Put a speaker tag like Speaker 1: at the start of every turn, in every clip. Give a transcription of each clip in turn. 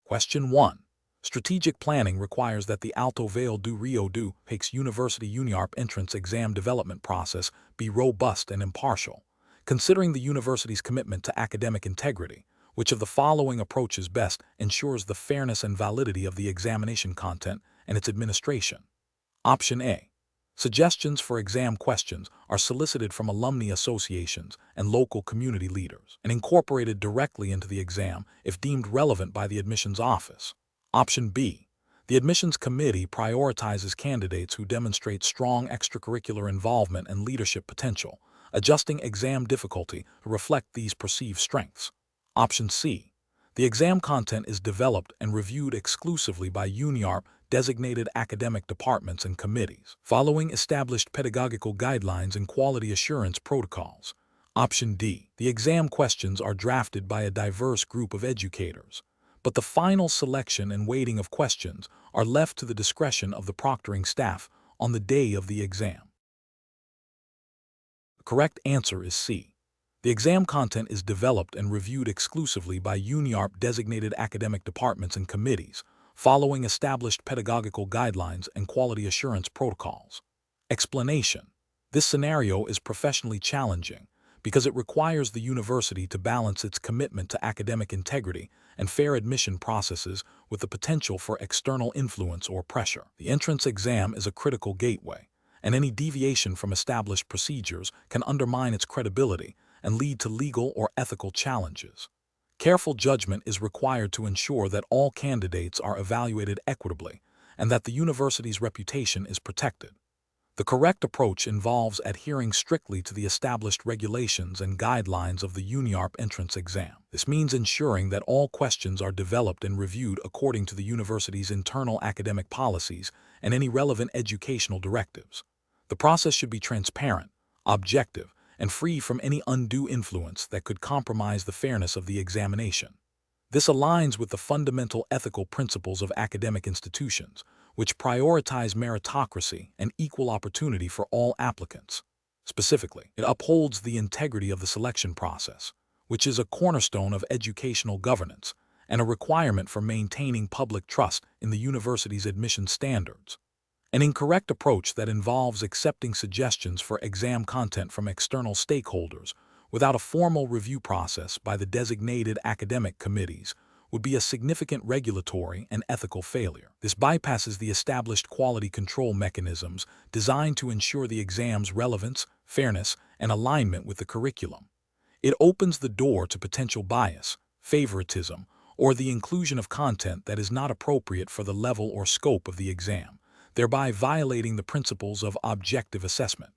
Speaker 1: Question 1. Strategic planning requires that the Alto Vale do Rio do Peixe University UNIARP entrance exam development process be robust and impartial. Considering the university's commitment to academic integrity, which of the following approaches best ensures the fairness and validity of the examination content and its administration? Option A. Suggestions for exam questions are solicited from alumni associations and local community leaders and incorporated directly into the exam if deemed relevant by the admissions office. Option B. The admissions committee prioritizes candidates who demonstrate strong extracurricular involvement and leadership potential, adjusting exam difficulty to reflect these perceived strengths. Option C. The exam content is developed and reviewed exclusively by UNIARP designated academic departments and committees, following established pedagogical guidelines and quality assurance protocols. Option D. The exam questions are drafted by a diverse group of educators, but the final selection and weighting of questions are left to the discretion of the proctoring staff on the day of the exam. The correct answer is C. The exam content is developed and reviewed exclusively by UNIARP designated academic departments and committees, following established pedagogical guidelines and quality assurance protocols. Explanation: this scenario is professionally challenging because it requires the university to balance its commitment to academic integrity and fair admission processes with the potential for external influence or pressure. The entrance exam is a critical gateway, and any deviation from established procedures can undermine its credibility and lead to legal or ethical challenges. Careful judgment is required to ensure that all candidates are evaluated equitably and that the university's reputation is protected. The correct approach involves adhering strictly to the established regulations and guidelines of the UNIARP entrance exam. This means ensuring that all questions are developed and reviewed according to the university's internal academic policies and any relevant educational directives. The process should be transparent, objective, and free from any undue influence that could compromise the fairness of the examination. This aligns with the fundamental ethical principles of academic institutions, which prioritize meritocracy and equal opportunity for all applicants. Specifically, it upholds the integrity of the selection process, which is a cornerstone of educational governance and a requirement for maintaining public trust in the university's admission standards. An incorrect approach that involves accepting suggestions for exam content from external stakeholders without a formal review process by the designated academic committees would be a significant regulatory and ethical failure. This bypasses the established quality control mechanisms designed to ensure the exam's relevance, fairness, and alignment with the curriculum. It opens the door to potential bias, favoritism, or the inclusion of content that is not appropriate for the level or scope of the exam, thereby violating the principles of objective assessment.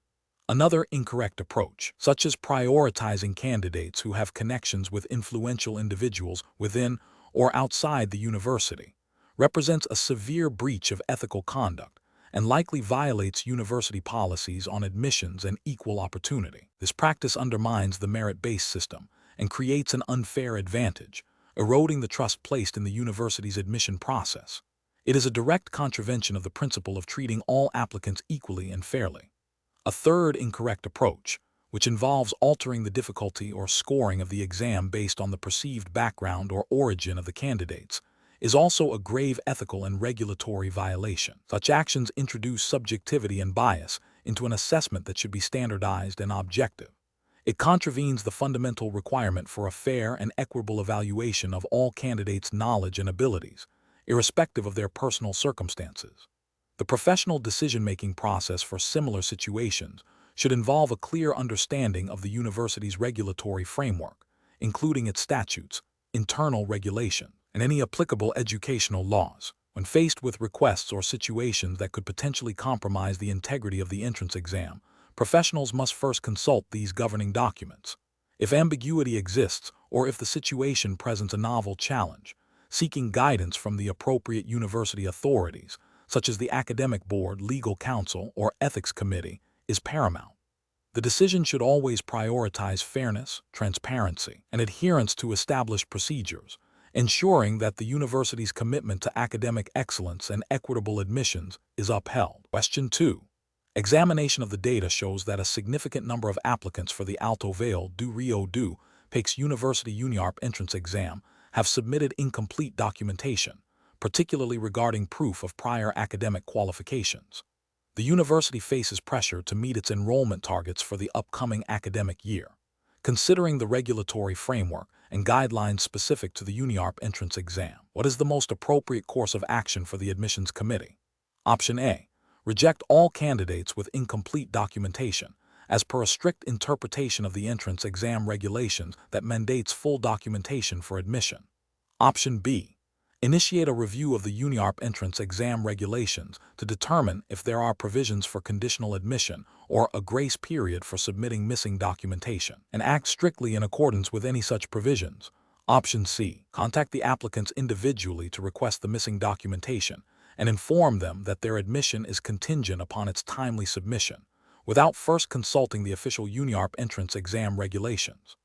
Speaker 1: Another incorrect approach, such as prioritizing candidates who have connections with influential individuals within or outside the university, represents a severe breach of ethical conduct and likely violates university policies on admissions and equal opportunity. This practice undermines the merit-based system and creates an unfair advantage, eroding the trust placed in the university's admission process. It is a direct contravention of the principle of treating all applicants equally and fairly. A third incorrect approach, which involves altering the difficulty or scoring of the exam based on the perceived background or origin of the candidates, is also a grave ethical and regulatory violation. Such actions introduce subjectivity and bias into an assessment that should be standardized and objective. It contravenes the fundamental requirement for a fair and equitable evaluation of all candidates' knowledge and abilities, irrespective of their personal circumstances. The professional decision-making process for similar situations should involve a clear understanding of the university's regulatory framework, including its statutes, internal regulation, and any applicable educational laws. When faced with requests or situations that could potentially compromise the integrity of the entrance exam, professionals must first consult these governing documents. If ambiguity exists or if the situation presents a novel challenge, seeking guidance from the appropriate university authorities, such as the academic board, legal counsel, or ethics committee, is paramount. The decision should always prioritize fairness, transparency, and adherence to established procedures, ensuring that the university's commitment to academic excellence and equitable admissions is upheld. Question 2. Examination of the data shows that a significant number of applicants for the Alto Vale do Rio do Peixe University UNIARP entrance exam have submitted incomplete documentation, particularly regarding proof of prior academic qualifications. The university faces pressure to meet its enrollment targets for the upcoming academic year. Considering the regulatory framework and guidelines specific to the UNIARP entrance exam, what is the most appropriate course of action for the admissions committee? Option A. Reject all candidates with incomplete documentation, as per a strict interpretation of the entrance exam regulations that mandates full documentation for admission. Option B. Initiate a review of the UNIARP entrance exam regulations to determine if there are provisions for conditional admission or a grace period for submitting missing documentation, and act strictly in accordance with any such provisions. Option C. Contact the applicants individually to request the missing documentation and inform them that their admission is contingent upon its timely submission, without first consulting the official UNIARP entrance exam regulations.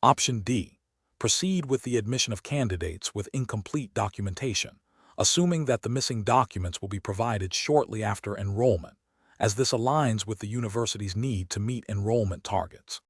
Speaker 1: Option D. Proceed with the admission of candidates with incomplete documentation, assuming that the missing documents will be provided shortly after enrollment, as this aligns with the university's need to meet enrollment targets.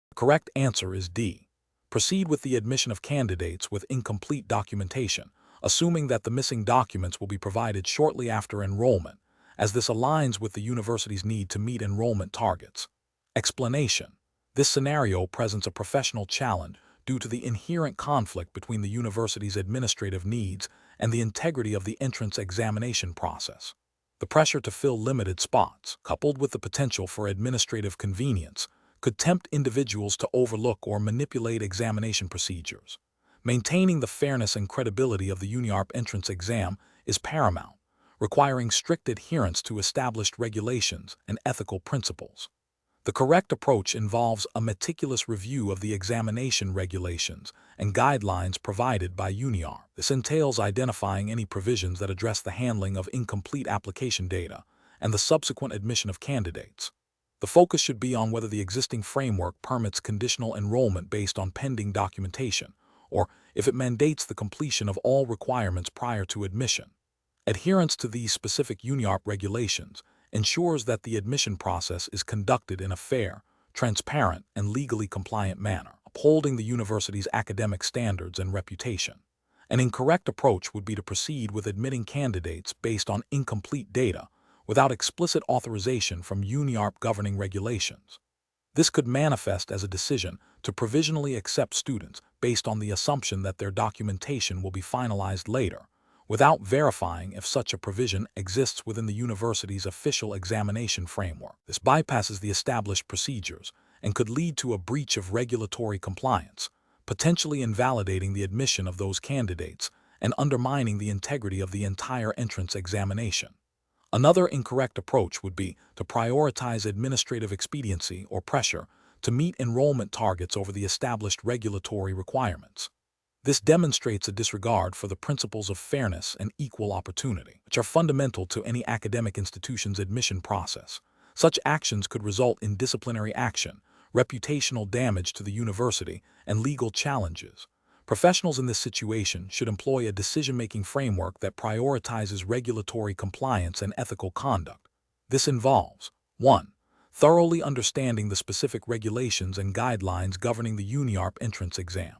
Speaker 1: The correct answer is D. Proceed with the admission of candidates with incomplete documentation, assuming that the missing documents will be provided shortly after enrollment, as this aligns with the university's need to meet enrollment targets. Explanation. This scenario presents a professional challenge due to the inherent conflict between the university's administrative needs and the integrity of the entrance examination process. The pressure to fill limited spots, coupled with the potential for administrative convenience, could tempt individuals to overlook or manipulate examination procedures. Maintaining the fairness and credibility of the UNIARP entrance exam is paramount, requiring strict adherence to established regulations and ethical principles. The correct approach involves a meticulous review of the examination regulations and guidelines provided by UNIARP. This entails identifying any provisions that address the handling of incomplete application data and the subsequent admission of candidates. The focus should be on whether the existing framework permits conditional enrollment based on pending documentation, or if it mandates the completion of all requirements prior to admission. Adherence to these specific UNIARP regulations ensures that the admission process is conducted in a fair, transparent, and legally compliant manner, upholding the university's academic standards and reputation. An incorrect approach would be to proceed with admitting candidates based on incomplete data without explicit authorization from UNIARP governing regulations. This could manifest as a decision to provisionally accept students based on the assumption that their documentation will be finalized later, without verifying if such a provision exists within the university's official examination framework. This bypasses the established procedures and could lead to a breach of regulatory compliance, potentially invalidating the admission of those candidates and undermining the integrity of the entire entrance examination. Another incorrect approach would be to prioritize administrative expediency or pressure to meet enrollment targets over the established regulatory requirements. This demonstrates a disregard for the principles of fairness and equal opportunity, which are fundamental to any academic institution's admission process. Such actions could result in disciplinary action, reputational damage to the university, and legal challenges. Professionals in this situation should employ a decision-making framework that prioritizes regulatory compliance and ethical conduct. This involves 1. Thoroughly understanding the specific regulations and guidelines governing the UNIARP entrance exam.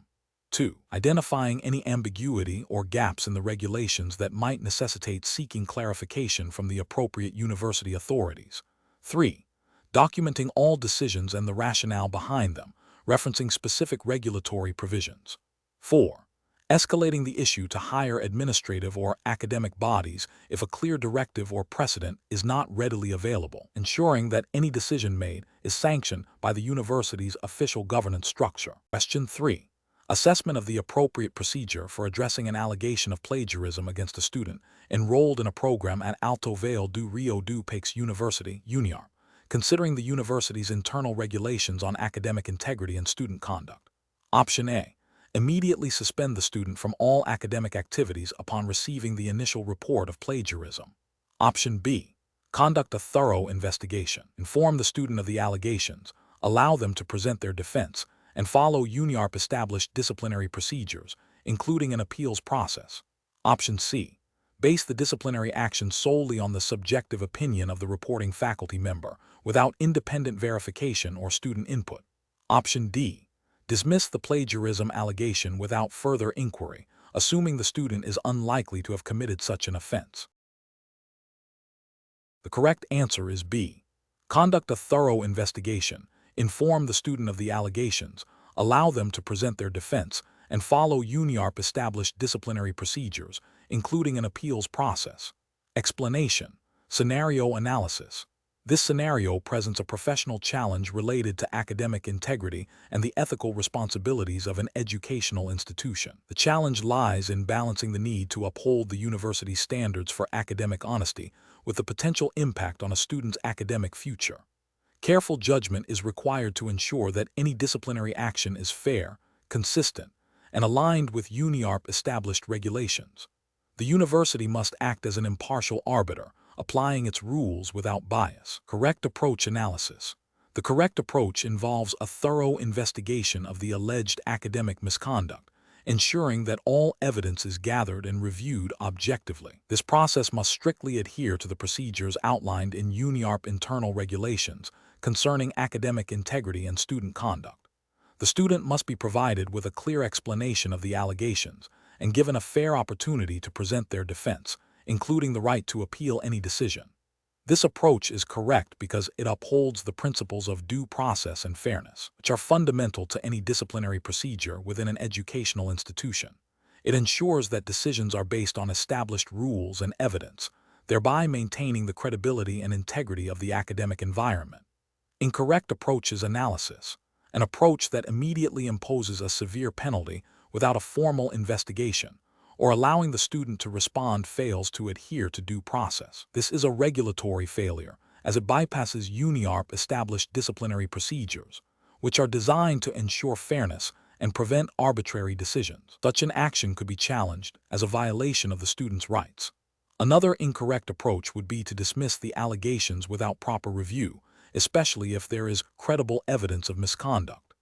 Speaker 1: 2. Identifying any ambiguity or gaps in the regulations that might necessitate seeking clarification from the appropriate university authorities. 3. Documenting all decisions and the rationale behind them, referencing specific regulatory provisions. 4. Escalating the issue to higher administrative or academic bodies if a clear directive or precedent is not readily available, ensuring that any decision made is sanctioned by the university's official governance structure. Question 3. Assessment of the appropriate procedure for addressing an allegation of plagiarism against a student enrolled in a program at Alto Vale do Rio do Peixe University, UNIARP, considering the university's internal regulations on academic integrity and student conduct. Option A. Immediately suspend the student from all academic activities upon receiving the initial report of plagiarism. Option B. Conduct a thorough investigation. Inform the student of the allegations, allow them to present their defense, and follow UNIARP-established disciplinary procedures, including an appeals process. Option C. Base the disciplinary action solely on the subjective opinion of the reporting faculty member, without independent verification or student input. Option D. Dismiss the plagiarism allegation without further inquiry, assuming the student is unlikely to have committed such an offense. The correct answer is B. Conduct a thorough investigation, inform the student of the allegations, allow them to present their defense, and follow UNIARP established disciplinary procedures, including an appeals process. Explanation. Scenario analysis. This scenario presents a professional challenge related to academic integrity and the ethical responsibilities of an educational institution. The challenge lies in balancing the need to uphold the university's standards for academic honesty with the potential impact on a student's academic future. Careful judgment is required to ensure that any disciplinary action is fair, consistent, and aligned with UNIARP established regulations. The university must act as an impartial arbiter, applying its rules without bias. Correct approach analysis. The correct approach involves a thorough investigation of the alleged academic misconduct, ensuring that all evidence is gathered and reviewed objectively. This process must strictly adhere to the procedures outlined in UNIARP internal regulations concerning academic integrity and student conduct. The student must be provided with a clear explanation of the allegations and given a fair opportunity to present their defense, including the right to appeal any decision. This approach is correct because it upholds the principles of due process and fairness, which are fundamental to any disciplinary procedure within an educational institution. It ensures that decisions are based on established rules and evidence, thereby maintaining the credibility and integrity of the academic environment. Incorrect approach is analysis, an approach that immediately imposes a severe penalty without a formal investigation, or allowing the student to respond fails to adhere to due process. This is a regulatory failure, as it bypasses UNIARP established disciplinary procedures, which are designed to ensure fairness and prevent arbitrary decisions. Such an action could be challenged as a violation of the student's rights. Another incorrect approach would be to dismiss the allegations without proper review, especially if there is credible evidence of misconduct.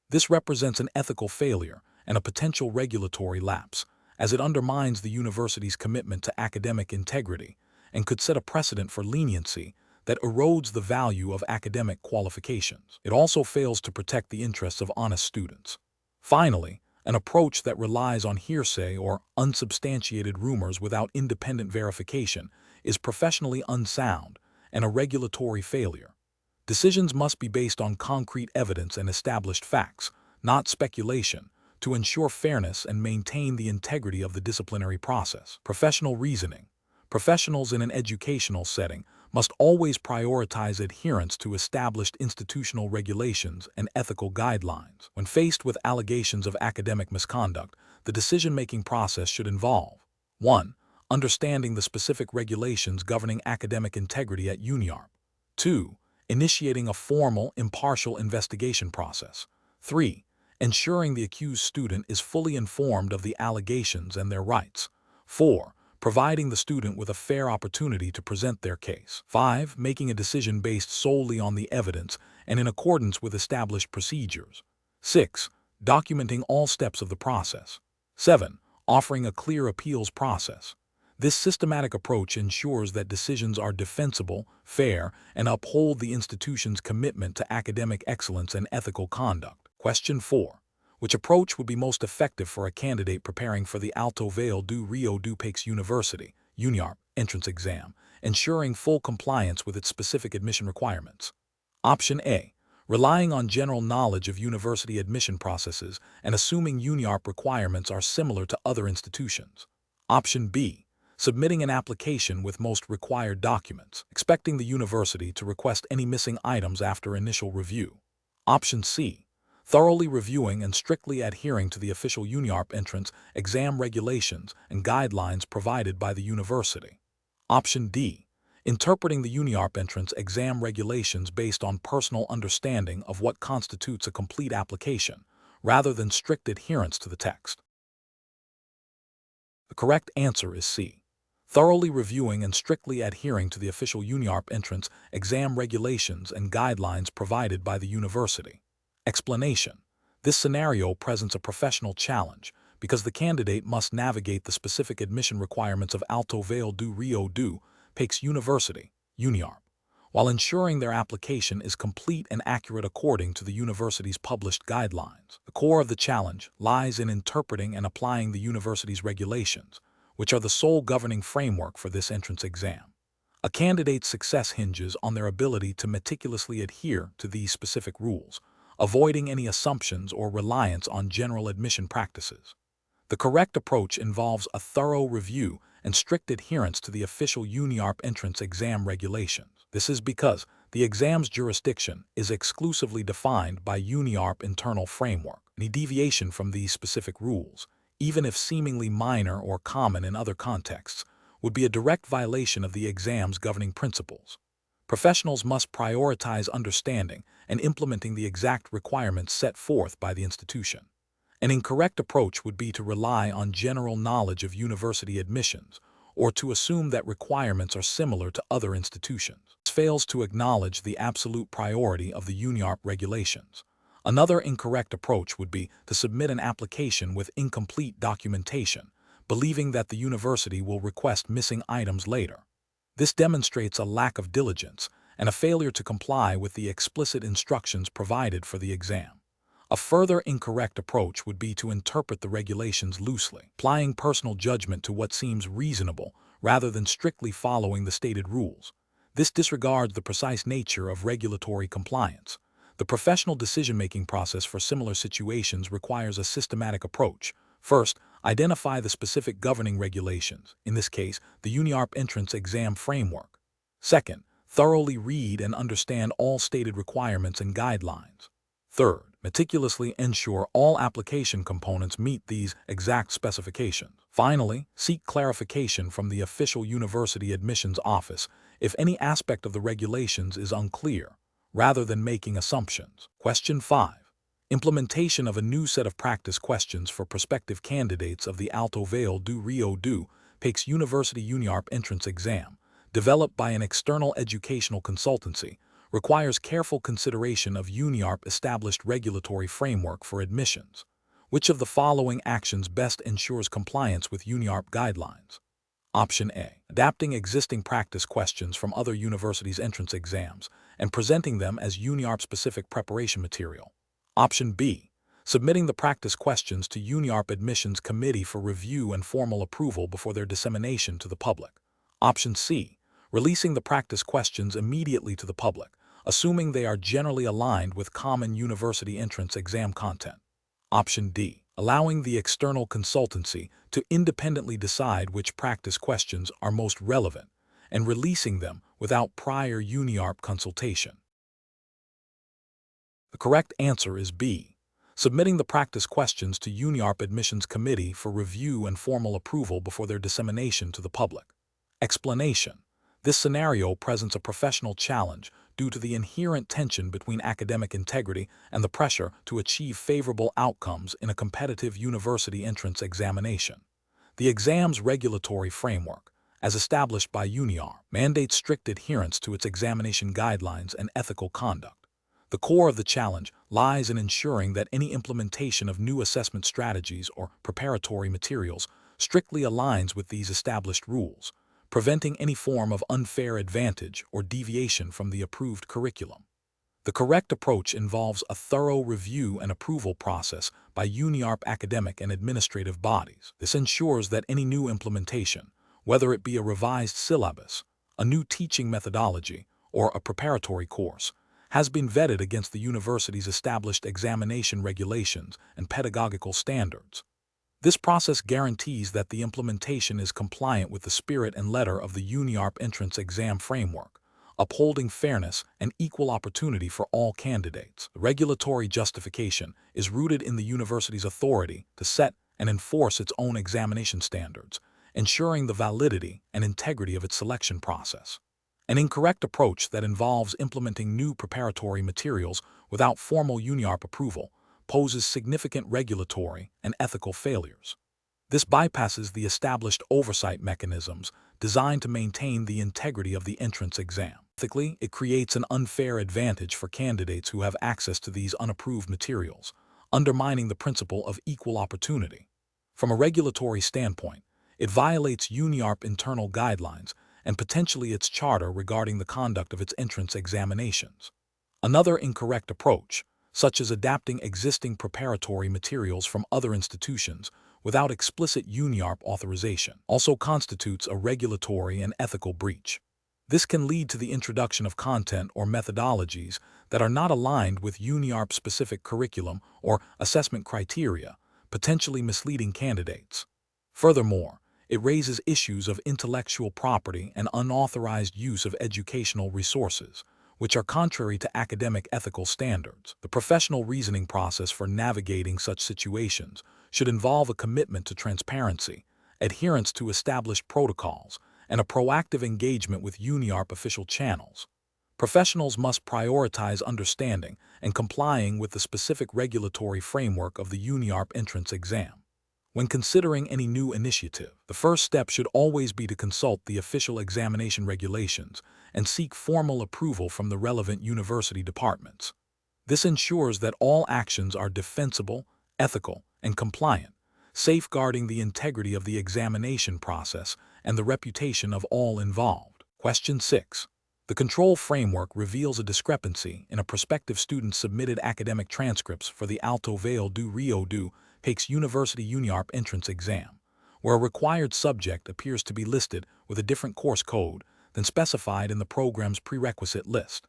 Speaker 1: This represents an ethical failure and a potential regulatory lapse, as it undermines the university's commitment to academic integrity and could set a precedent for leniency that erodes the value of academic qualifications. It also fails to protect the interests of honest students. Finally, an approach that relies on hearsay or unsubstantiated rumors without independent verification is professionally unsound and a regulatory failure. Decisions must be based on concrete evidence and established facts, not speculation, to ensure fairness and maintain the integrity of the disciplinary process. Professional reasoning. Professionals in an educational setting must always prioritize adherence to established institutional regulations and ethical guidelines. When faced with allegations of academic misconduct, the decision-making process should involve 1. Understanding the specific regulations governing academic integrity at UNIARP. 2. Initiating a formal, impartial investigation process. 3. Ensuring the accused student is fully informed of the allegations and their rights. 4. Providing the student with a fair opportunity to present their case. 5. Making a decision based solely on the evidence and in accordance with established procedures. 6. Documenting all steps of the process. 7. Offering a clear appeals process. This systematic approach ensures that decisions are defensible, fair, and uphold the institution's commitment to academic excellence and ethical conduct. Question 4. Which approach would be most effective for a candidate preparing for the Alto Vale do Rio do Peixe University, UNIARP, entrance exam, ensuring full compliance with its specific admission requirements? Option A. Relying on general knowledge of university admission processes and assuming UNIARP requirements are similar to other institutions. Option B. Submitting an application with most required documents, expecting the university to request any missing items after initial review. Option C. Thoroughly reviewing and strictly adhering to the official UNIARP entrance exam regulations and guidelines provided by the university. Option D. Interpreting the UNIARP entrance exam regulations based on personal understanding of what constitutes a complete application, rather than strict adherence to the text. The correct answer is C. Thoroughly reviewing and strictly adhering to the official UNIARP entrance exam regulations and guidelines provided by the university. Explanation. This scenario presents a professional challenge because the candidate must navigate the specific admission requirements of Alto Vale do Rio do Peixe University, UNIARP, while ensuring their application is complete and accurate according to the university's published guidelines. The core of the challenge lies in interpreting and applying the university's regulations, which are the sole governing framework for this entrance exam. A candidate's success hinges on their ability to meticulously adhere to these specific rules, avoiding any assumptions or reliance on general admission practices. The correct approach involves a thorough review and strict adherence to the official UNIARP entrance exam regulations. This is because the exam's jurisdiction is exclusively defined by UNIARP internal framework. Any deviation from these specific rules, even if seemingly minor or common in other contexts, would be a direct violation of the exam's governing principles. Professionals must prioritize understanding and implementing the exact requirements set forth by the institution. An incorrect approach would be to rely on general knowledge of university admissions or to assume that requirements are similar to other institutions. This fails to acknowledge the absolute priority of the UNIARP regulations. Another incorrect approach would be to submit an application with incomplete documentation, believing that the university will request missing items later. This demonstrates a lack of diligence and a failure to comply with the explicit instructions provided for the exam. A further incorrect approach would be to interpret the regulations loosely, applying personal judgment to what seems reasonable rather than strictly following the stated rules. This disregards the precise nature of regulatory compliance. The professional decision-making process for similar situations requires a systematic approach. First, identify the specific governing regulations, in this case, the UNIARP entrance exam framework. Second, thoroughly read and understand all stated requirements and guidelines. Third, meticulously ensure all application components meet these exact specifications. Finally, seek clarification from the official university admissions office if any aspect of the regulations is unclear, rather than making assumptions. Question 5. Implementation of a new set of practice questions for prospective candidates of the Alto Vale do Rio do Peixe University UNIARP entrance exam, developed by an external educational consultancy, requires careful consideration of UNIARP established regulatory framework for admissions. Which of the following actions best ensures compliance with UNIARP guidelines? Option A. Adapting existing practice questions from other universities' entrance exams and presenting them as UNIARP-specific preparation material. Option B. Submitting the practice questions to UNIARP Admissions Committee for review and formal approval before their dissemination to the public. Option C. Releasing the practice questions immediately to the public, assuming they are generally aligned with common university entrance exam content. Option D. Allowing the external consultancy to independently decide which practice questions are most relevant and releasing them without prior UNIARP consultation. The correct answer is B. Submitting the practice questions to UNIARP Admissions Committee for review and formal approval before their dissemination to the public. Explanation. This scenario presents a professional challenge due to the inherent tension between academic integrity and the pressure to achieve favorable outcomes in a competitive university entrance examination. The exam's regulatory framework, as established by UNIARP, mandates strict adherence to its examination guidelines and ethical conduct. The core of the challenge lies in ensuring that any implementation of new assessment strategies or preparatory materials strictly aligns with these established rules, preventing any form of unfair advantage or deviation from the approved curriculum. The correct approach involves a thorough review and approval process by UNIARP academic and administrative bodies. This ensures that any new implementation, whether it be a revised syllabus, a new teaching methodology, or a preparatory course, has been vetted against the university's established examination regulations and pedagogical standards. This process guarantees that the implementation is compliant with the spirit and letter of the UNIARP entrance exam framework, upholding fairness and equal opportunity for all candidates. The regulatory justification is rooted in the university's authority to set and enforce its own examination standards, ensuring the validity and integrity of its selection process. An incorrect approach that involves implementing new preparatory materials without formal UNIARP approval poses significant regulatory and ethical failures. This bypasses the established oversight mechanisms designed to maintain the integrity of the entrance exam. Ethically, it creates an unfair advantage for candidates who have access to these unapproved materials, undermining the principle of equal opportunity. From a regulatory standpoint, it violates UNIARP internal guidelines and potentially its charter regarding the conduct of its entrance examinations. Another incorrect approach, such as adapting existing preparatory materials from other institutions without explicit UNIARP authorization, also constitutes a regulatory and ethical breach. This can lead to the introduction of content or methodologies that are not aligned with UNIARP-specific curriculum or assessment criteria, potentially misleading candidates. Furthermore, it raises issues of intellectual property and unauthorized use of educational resources, which are contrary to academic ethical standards. The professional reasoning process for navigating such situations should involve a commitment to transparency, adherence to established protocols, and a proactive engagement with UNIARP official channels. Professionals must prioritize understanding and complying with the specific regulatory framework of the UNIARP entrance exam. When considering any new initiative, the first step should always be to consult the official examination regulations and seek formal approval from the relevant university departments. This ensures that all actions are defensible, ethical, and compliant, safeguarding the integrity of the examination process and the reputation of all involved. Question 6. The control framework reveals a discrepancy in a prospective student's submitted academic transcripts for the Alto Vale do Rio do Peixe University UNIARP entrance exam, where a required subject appears to be listed with a different course code than specified in the program's prerequisite list.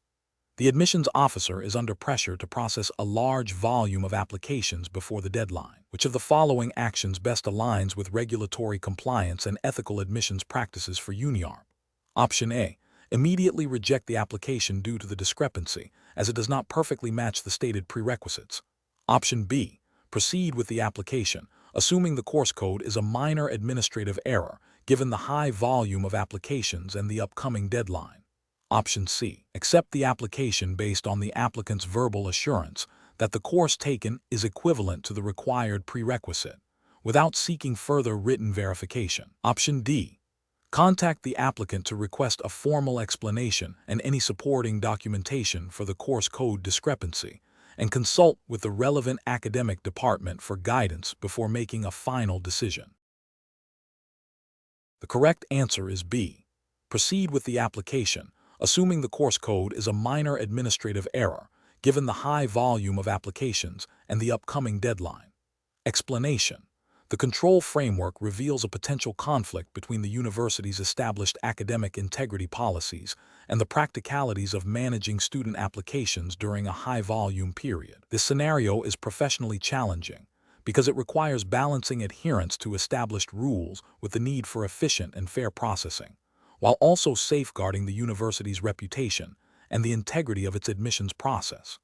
Speaker 1: The admissions officer is under pressure to process a large volume of applications before the deadline. Which of the following actions best aligns with regulatory compliance and ethical admissions practices for UNIARP? Option A. Immediately reject the application due to the discrepancy, as it does not perfectly match the stated prerequisites. Option B. Proceed with the application, assuming the course code is a minor administrative error, given the high volume of applications and the upcoming deadline. Option C. Accept the application based on the applicant's verbal assurance that the course taken is equivalent to the required prerequisite, without seeking further written verification. Option D. Contact the applicant to request a formal explanation and any supporting documentation for the course code discrepancy, and consult with the relevant academic department for guidance before making a final decision. The correct answer is B. Proceed with the application, assuming the course code is a minor administrative error, given the high volume of applications and the upcoming deadline. Explanation. The control framework reveals a potential conflict between the university's established academic integrity policies and the practicalities of managing student applications during a high-volume period. This scenario is professionally challenging because it requires balancing adherence to established rules with the need for efficient and fair processing, while also safeguarding the university's reputation and the integrity of its admissions process.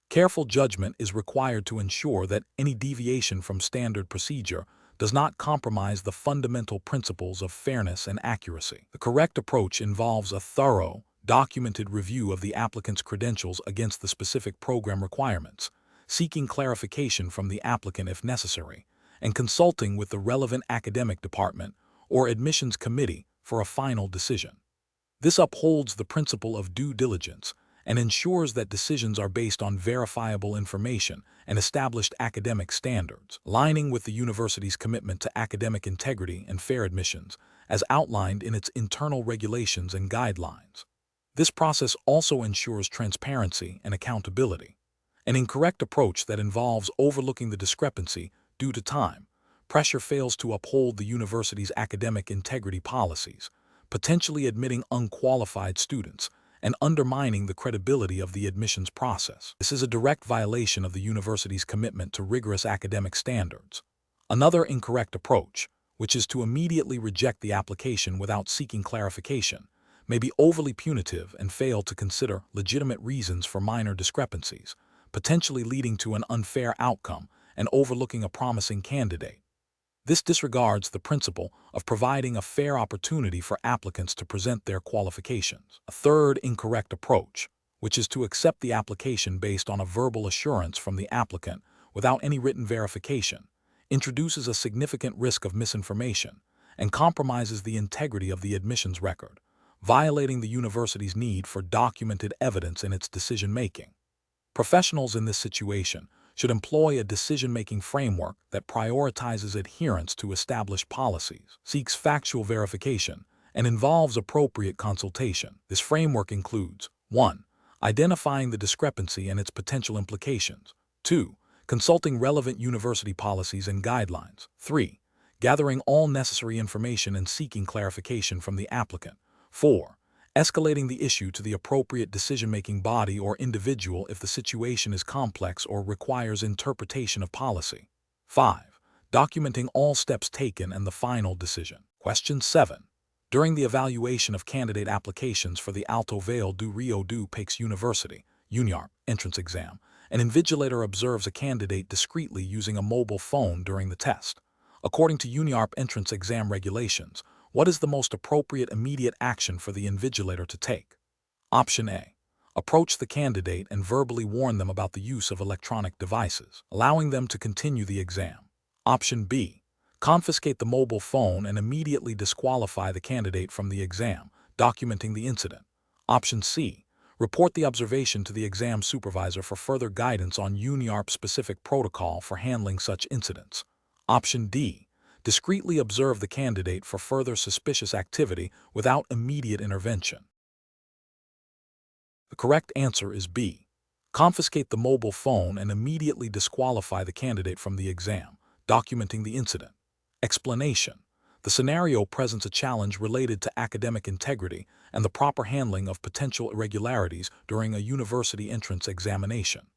Speaker 1: Careful judgment is required to ensure that any deviation from standard procedure does not compromise the fundamental principles of fairness and accuracy. The correct approach involves a thorough, documented review of the applicant's credentials against the specific program requirements, seeking clarification from the applicant if necessary, and consulting with the relevant academic department or admissions committee for a final decision. This upholds the principle of due diligence and ensures that decisions are based on verifiable information and established academic standards, aligning with the university's commitment to academic integrity and fair admissions, as outlined in its internal regulations and guidelines. This process also ensures transparency and accountability. An incorrect approach that involves overlooking the discrepancy due to time pressure fails to uphold the university's academic integrity policies, potentially admitting unqualified students and undermining the credibility of the admissions process. This is a direct violation of the university's commitment to rigorous academic standards. Another incorrect approach, which is to immediately reject the application without seeking clarification, may be overly punitive and fail to consider legitimate reasons for minor discrepancies, potentially leading to an unfair outcome and overlooking a promising candidate. This disregards the principle of providing a fair opportunity for applicants to present their qualifications. A third incorrect approach, which is to accept the application based on a verbal assurance from the applicant without any written verification, introduces a significant risk of misinformation and compromises the integrity of the admissions record, violating the university's need for documented evidence in its decision-making. Professionals in this situation should employ a decision-making framework that prioritizes adherence to established policies, seeks factual verification, and involves appropriate consultation. This framework includes 1. Identifying the discrepancy and its potential implications. 2. Consulting relevant university policies and guidelines. 3. Gathering all necessary information and seeking clarification from the applicant. 4. Escalating the issue to the appropriate decision-making body or individual if the situation is complex or requires interpretation of policy. 5. Documenting all steps taken and the final decision. Question 7. During the evaluation of candidate applications for the Alto Vale do Rio do Peixe University (UNIARP) entrance exam, an invigilator observes a candidate discreetly using a mobile phone during the test. According to UNIARP entrance exam regulations, what is the most appropriate immediate action for the invigilator to take? Option A. Approach the candidate and verbally warn them about the use of electronic devices, allowing them to continue the exam. Option B. Confiscate the mobile phone and immediately disqualify the candidate from the exam, documenting the incident. Option C. Report the observation to the exam supervisor for further guidance on UNIARP-specific protocol for handling such incidents. Option D. Discreetly observe the candidate for further suspicious activity without immediate intervention. The correct answer is B. Confiscate the mobile phone and immediately disqualify the candidate from the exam, documenting the incident. Explanation. The scenario presents a challenge related to academic integrity and the proper handling of potential irregularities during a university entrance examination.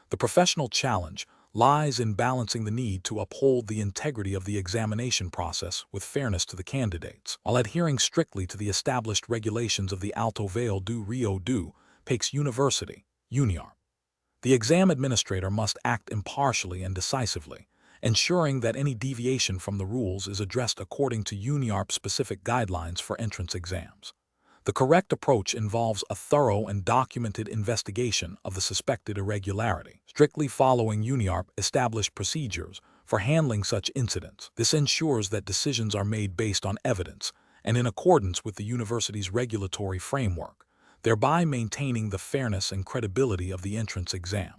Speaker 1: The professional challenge lies in balancing the need to uphold the integrity of the examination process with fairness to the candidates, while adhering strictly to the established regulations of the Alto Vale do Rio do Peixe University, UNIARP. The exam administrator must act impartially and decisively, ensuring that any deviation from the rules is addressed according to UNIARP-specific guidelines for entrance exams. The correct approach involves a thorough and documented investigation of the suspected irregularity, strictly following UNIARP-established procedures for handling such incidents. This ensures that decisions are made based on evidence and in accordance with the university's regulatory framework, thereby maintaining the fairness and credibility of the entrance exam.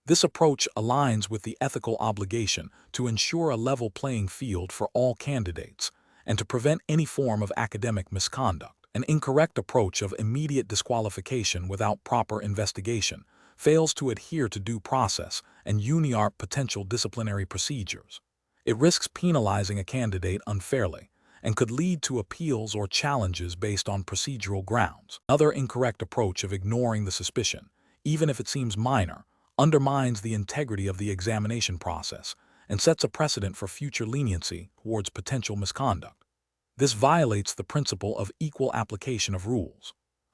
Speaker 1: This approach aligns with the ethical obligation to ensure a level playing field for all candidates and to prevent any form of academic misconduct. An incorrect approach of immediate disqualification without proper investigation fails to adhere to due process and UNIARP potential disciplinary procedures. It risks penalizing a candidate unfairly and could lead to appeals or challenges based on procedural grounds. Another incorrect approach of ignoring the suspicion, even if it seems minor, undermines the integrity of the examination process and sets a precedent for future leniency towards potential misconduct. This violates the principle of equal application of rules.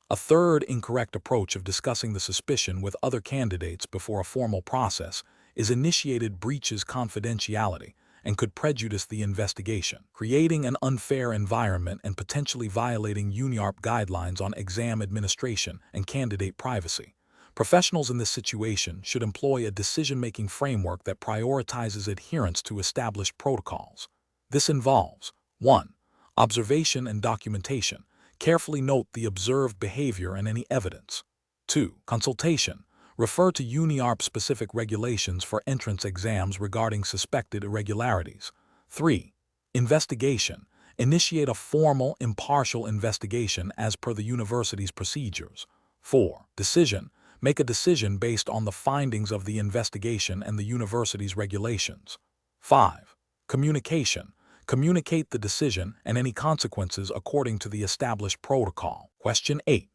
Speaker 1: A third incorrect approach of discussing the suspicion with other candidates before a formal process is initiated breaches confidentiality and could prejudice the investigation, creating an unfair environment and potentially violating UNIARP guidelines on exam administration and candidate privacy. Professionals in this situation should employ a decision-making framework that prioritizes adherence to established protocols. This involves 1. Observation and documentation. Carefully note the observed behavior and any evidence. 2. Consultation. Refer to UNIARP-specific regulations for entrance exams regarding suspected irregularities. 3. Investigation. Initiate a formal, impartial investigation as per the university's procedures. 4. Decision. Make a decision based on the findings of the investigation and the university's regulations. 5. Communication. Communicate the decision and any consequences according to the established protocol. Question 8.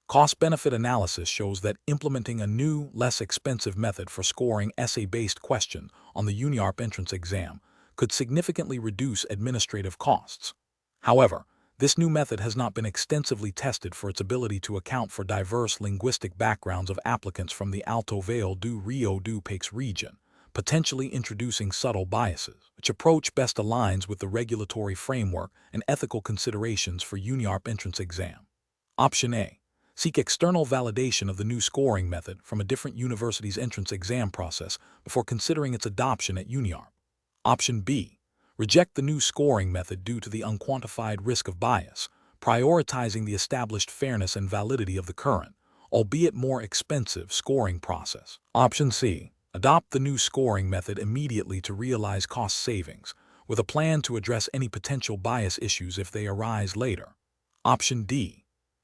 Speaker 1: Cost-benefit analysis shows that implementing a new, less expensive method for scoring essay-based questions on the UNIARP entrance exam could significantly reduce administrative costs. However, this new method has not been extensively tested for its ability to account for diverse linguistic backgrounds of applicants from the Alto Vale do Rio do Peixe region, potentially introducing subtle biases. Which approach best aligns with the regulatory framework and ethical considerations for UNIARP entrance exam? Option A. Seek external validation of the new scoring method from a different university's entrance exam process before considering its adoption at UNIARP. Option B. Reject the new scoring method due to the unquantified risk of bias, prioritizing the established fairness and validity of the current, albeit more expensive, scoring process. Option C. Adopt the new scoring method immediately to realize cost savings, with a plan to address any potential bias issues if they arise later. Option D.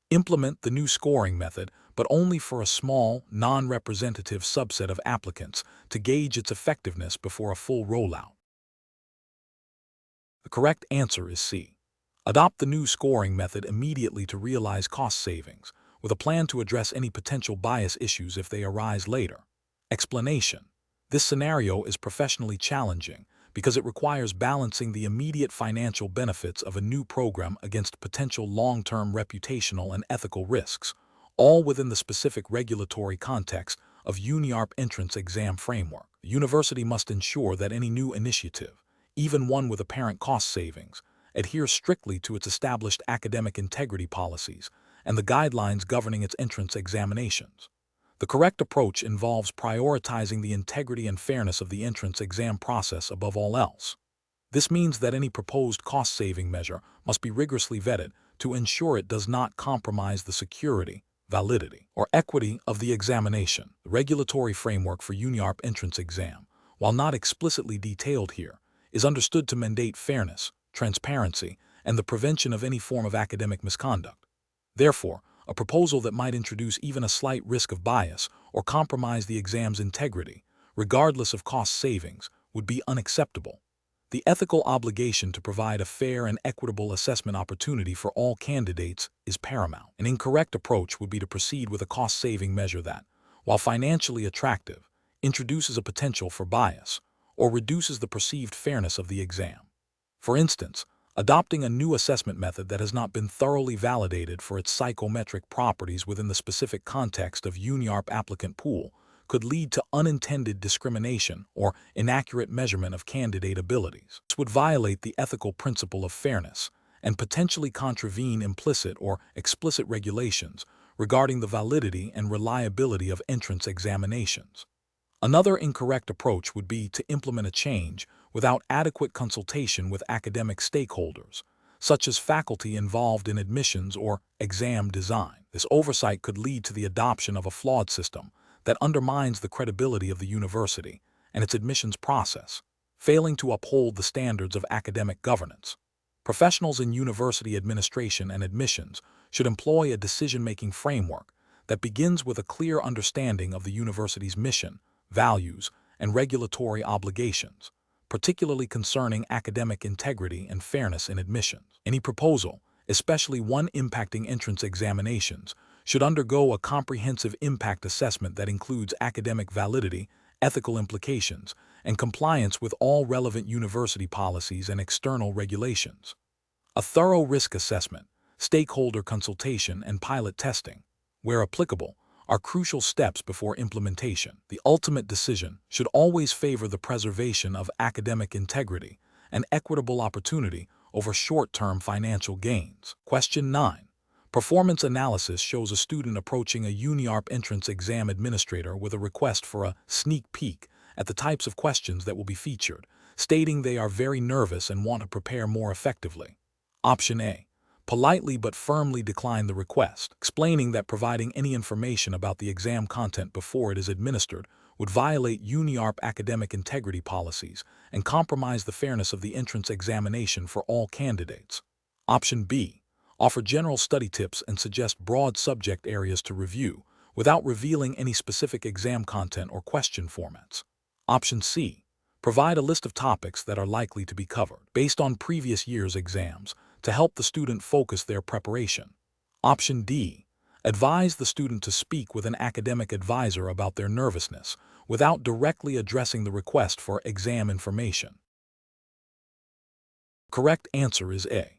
Speaker 1: Implement the new scoring method, but only for a small, non-representative subset of applicants to gauge its effectiveness before a full rollout. The correct answer is C. Adopt the new scoring method immediately to realize cost savings, with a plan to address any potential bias issues if they arise later. Explanation. This scenario is professionally challenging because it requires balancing the immediate financial benefits of a new program against potential long-term reputational and ethical risks, all within the specific regulatory context of UNIARP entrance exam framework. The university must ensure that any new initiative, even one with apparent cost savings, adheres strictly to its established academic integrity policies and the guidelines governing its entrance examinations. The correct approach involves prioritizing the integrity and fairness of the entrance exam process above all else. This means that any proposed cost-saving measure must be rigorously vetted to ensure it does not compromise the security, validity, or equity of the examination. The regulatory framework for UNIARP entrance exam, while not explicitly detailed here, is understood to mandate fairness, transparency, and the prevention of any form of academic misconduct. Therefore, a proposal that might introduce even a slight risk of bias or compromise the exam's integrity, regardless of cost savings, would be unacceptable. The ethical obligation to provide a fair and equitable assessment opportunity for all candidates is paramount. An incorrect approach would be to proceed with a cost-saving measure that, while financially attractive, introduces a potential for bias or reduces the perceived fairness of the exam. For instance, adopting a new assessment method that has not been thoroughly validated for its psychometric properties within the specific context of UNIARP applicant pool could lead to unintended discrimination or inaccurate measurement of candidate abilities. This would violate the ethical principle of fairness and potentially contravene implicit or explicit regulations regarding the validity and reliability of entrance examinations. Another incorrect approach would be to implement a change without adequate consultation with academic stakeholders, such as faculty involved in admissions or exam design. This oversight could lead to the adoption of a flawed system that undermines the credibility of the university and its admissions process, failing to uphold the standards of academic governance. Professionals in university administration and admissions should employ a decision-making framework that begins with a clear understanding of the university's mission, values, and regulatory obligations, particularly concerning academic integrity and fairness in admissions. Any proposal, especially one impacting entrance examinations, should undergo a comprehensive impact assessment that includes academic validity, ethical implications, and compliance with all relevant university policies and external regulations. A thorough risk assessment, stakeholder consultation, and pilot testing, where applicable, are crucial steps before implementation. The ultimate decision should always favor the preservation of academic integrity and equitable opportunity over short-term financial gains. Question 9. Performance analysis shows a student approaching a UNIARP entrance exam administrator with a request for a sneak peek at the types of questions that will be featured, stating they are very nervous and want to prepare more effectively. Option A. Politely but firmly decline the request, explaining that providing any information about the exam content before it is administered would violate UNIARP academic integrity policies and compromise the fairness of the entrance examination for all candidates. Option B. Offer general study tips and suggest broad subject areas to review without revealing any specific exam content or question formats. Option C. Provide a list of topics that are likely to be covered based on previous year's exams to help the student focus their preparation. Option D. Advise the student to speak with an academic advisor about their nervousness without directly addressing the request for exam information. Correct answer is A.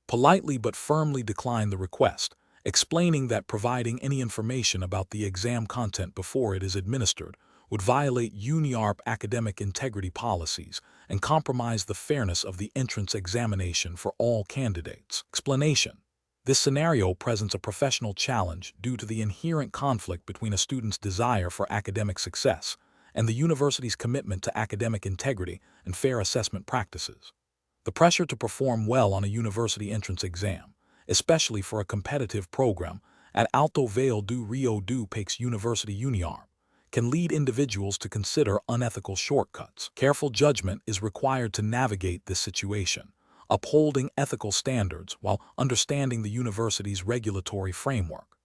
Speaker 1: Politely but firmly decline the request, explaining that providing any information about the exam content before it is administered would violate UNIARP academic integrity policies and compromise the fairness of the entrance examination for all candidates. Explanation. This scenario presents a professional challenge due to the inherent conflict between a student's desire for academic success and the university's commitment to academic integrity and fair assessment practices. The pressure to perform well on a university entrance exam, especially for a competitive program at Alto Vale do Rio do Peixe University UNIARP, can lead individuals to consider unethical shortcuts. Careful judgment is required to navigate this situation, upholding ethical standards while understanding the university's regulatory framework.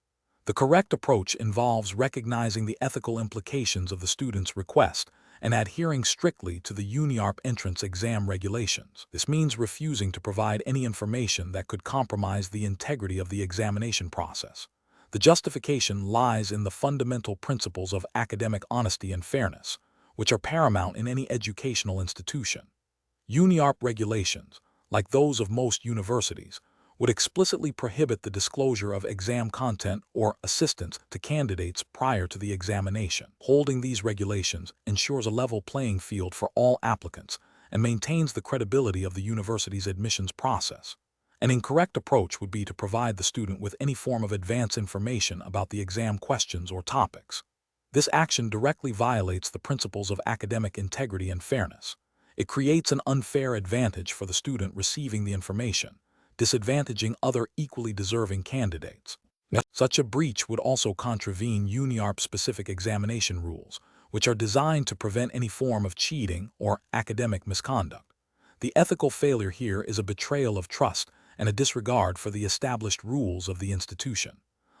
Speaker 1: The correct approach involves recognizing the ethical implications of the student's request and adhering strictly to the UNIARP entrance exam regulations. This means refusing to provide any information that could compromise the integrity of the examination process. The justification lies in the fundamental principles of academic honesty and fairness, which are paramount in any educational institution. UNIARP regulations, like those of most universities, would explicitly prohibit the disclosure of exam content or assistance to candidates prior to the examination. Holding these regulations ensures a level playing field for all applicants and maintains the credibility of the university's admissions process. An incorrect approach would be to provide the student with any form of advance information about the exam questions or topics. This action directly violates the principles of academic integrity and fairness. It creates an unfair advantage for the student receiving the information, disadvantaging other equally deserving candidates. Such a breach would also contravene UNIARP-specific examination rules, which are designed to prevent any form of cheating or academic misconduct. The ethical failure here is a betrayal of trust and a disregard for the established rules of the institution.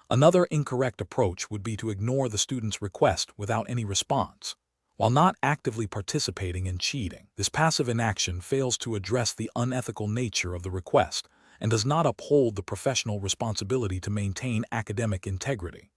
Speaker 1: Another incorrect approach would be to ignore the student's request without any response. While not actively participating in cheating, this passive inaction fails to address the unethical nature of the request and does not uphold the professional responsibility to maintain academic integrity.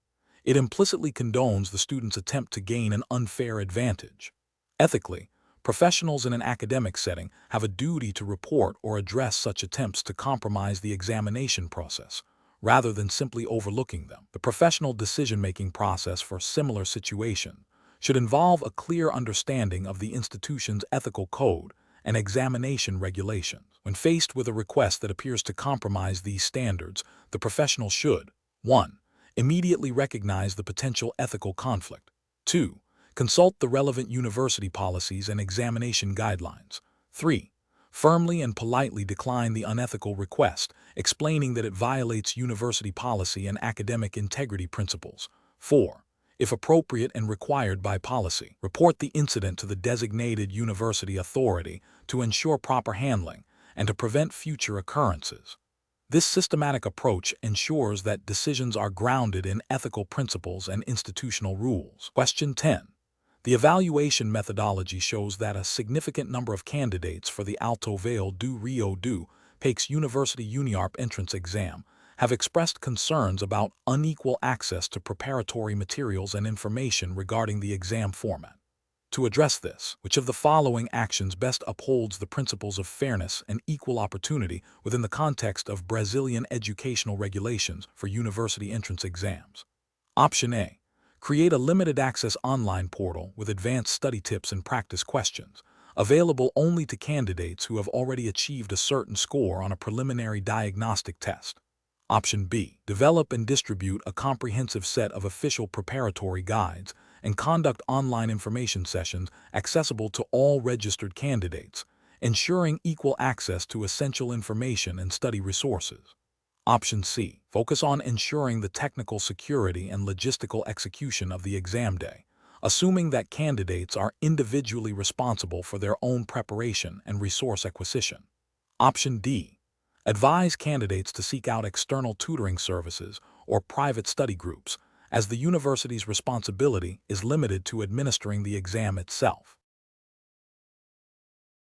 Speaker 1: It implicitly condones the student's attempt to gain an unfair advantage. Ethically, professionals in an academic setting have a duty to report or address such attempts to compromise the examination process, rather than simply overlooking them. The professional decision-making process for similar situations should involve a clear understanding of the institution's ethical code and examination regulations. When faced with a request that appears to compromise these standards, the professional should 1. Immediately recognize the potential ethical conflict. 2. Consult the relevant university policies and examination guidelines. 3. Firmly and politely decline the unethical request, explaining that it violates university policy and academic integrity principles. 4. If appropriate and required by policy, report the incident to the designated university authority to ensure proper handling and to prevent future occurrences. This systematic approach ensures that decisions are grounded in ethical principles and institutional rules. Question 10. The evaluation methodology shows that a significant number of candidates for the Alto Vale do Rio do Peixe University UNIARP entrance exam have expressed concerns about unequal access to preparatory materials and information regarding the exam format. To address this, which of the following actions best upholds the principles of fairness and equal opportunity within the context of Brazilian educational regulations for university entrance exams? Option A. Create a limited-access online portal with advanced study tips and practice questions, available only to candidates who have already achieved a certain score on a preliminary diagnostic test. Option B. Develop and distribute a comprehensive set of official preparatory guides and conduct online information sessions accessible to all registered candidates, ensuring equal access to essential information and study resources. Option C. Focus on ensuring the technical security and logistical execution of the exam day, assuming that candidates are individually responsible for their own preparation and resource acquisition. Option D. Advise candidates to seek out external tutoring services or private study groups, as the university's responsibility is limited to administering the exam itself.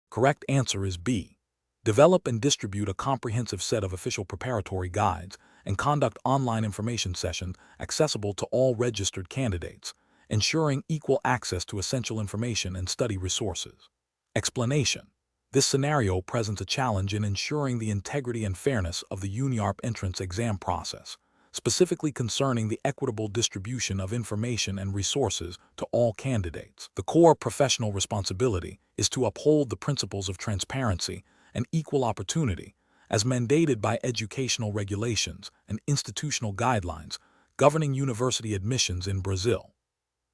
Speaker 1: Correct answer is B. Develop and distribute a comprehensive set of official preparatory guides and conduct online information sessions accessible to all registered candidates, ensuring equal access to essential information and study resources. Explanation. This scenario presents a challenge in ensuring the integrity and fairness of the UNIARP entrance exam process, specifically concerning the equitable distribution of information and resources to all candidates. The core professional responsibility is to uphold the principles of transparency and equal opportunity as mandated by educational regulations and institutional guidelines governing university admissions in Brazil.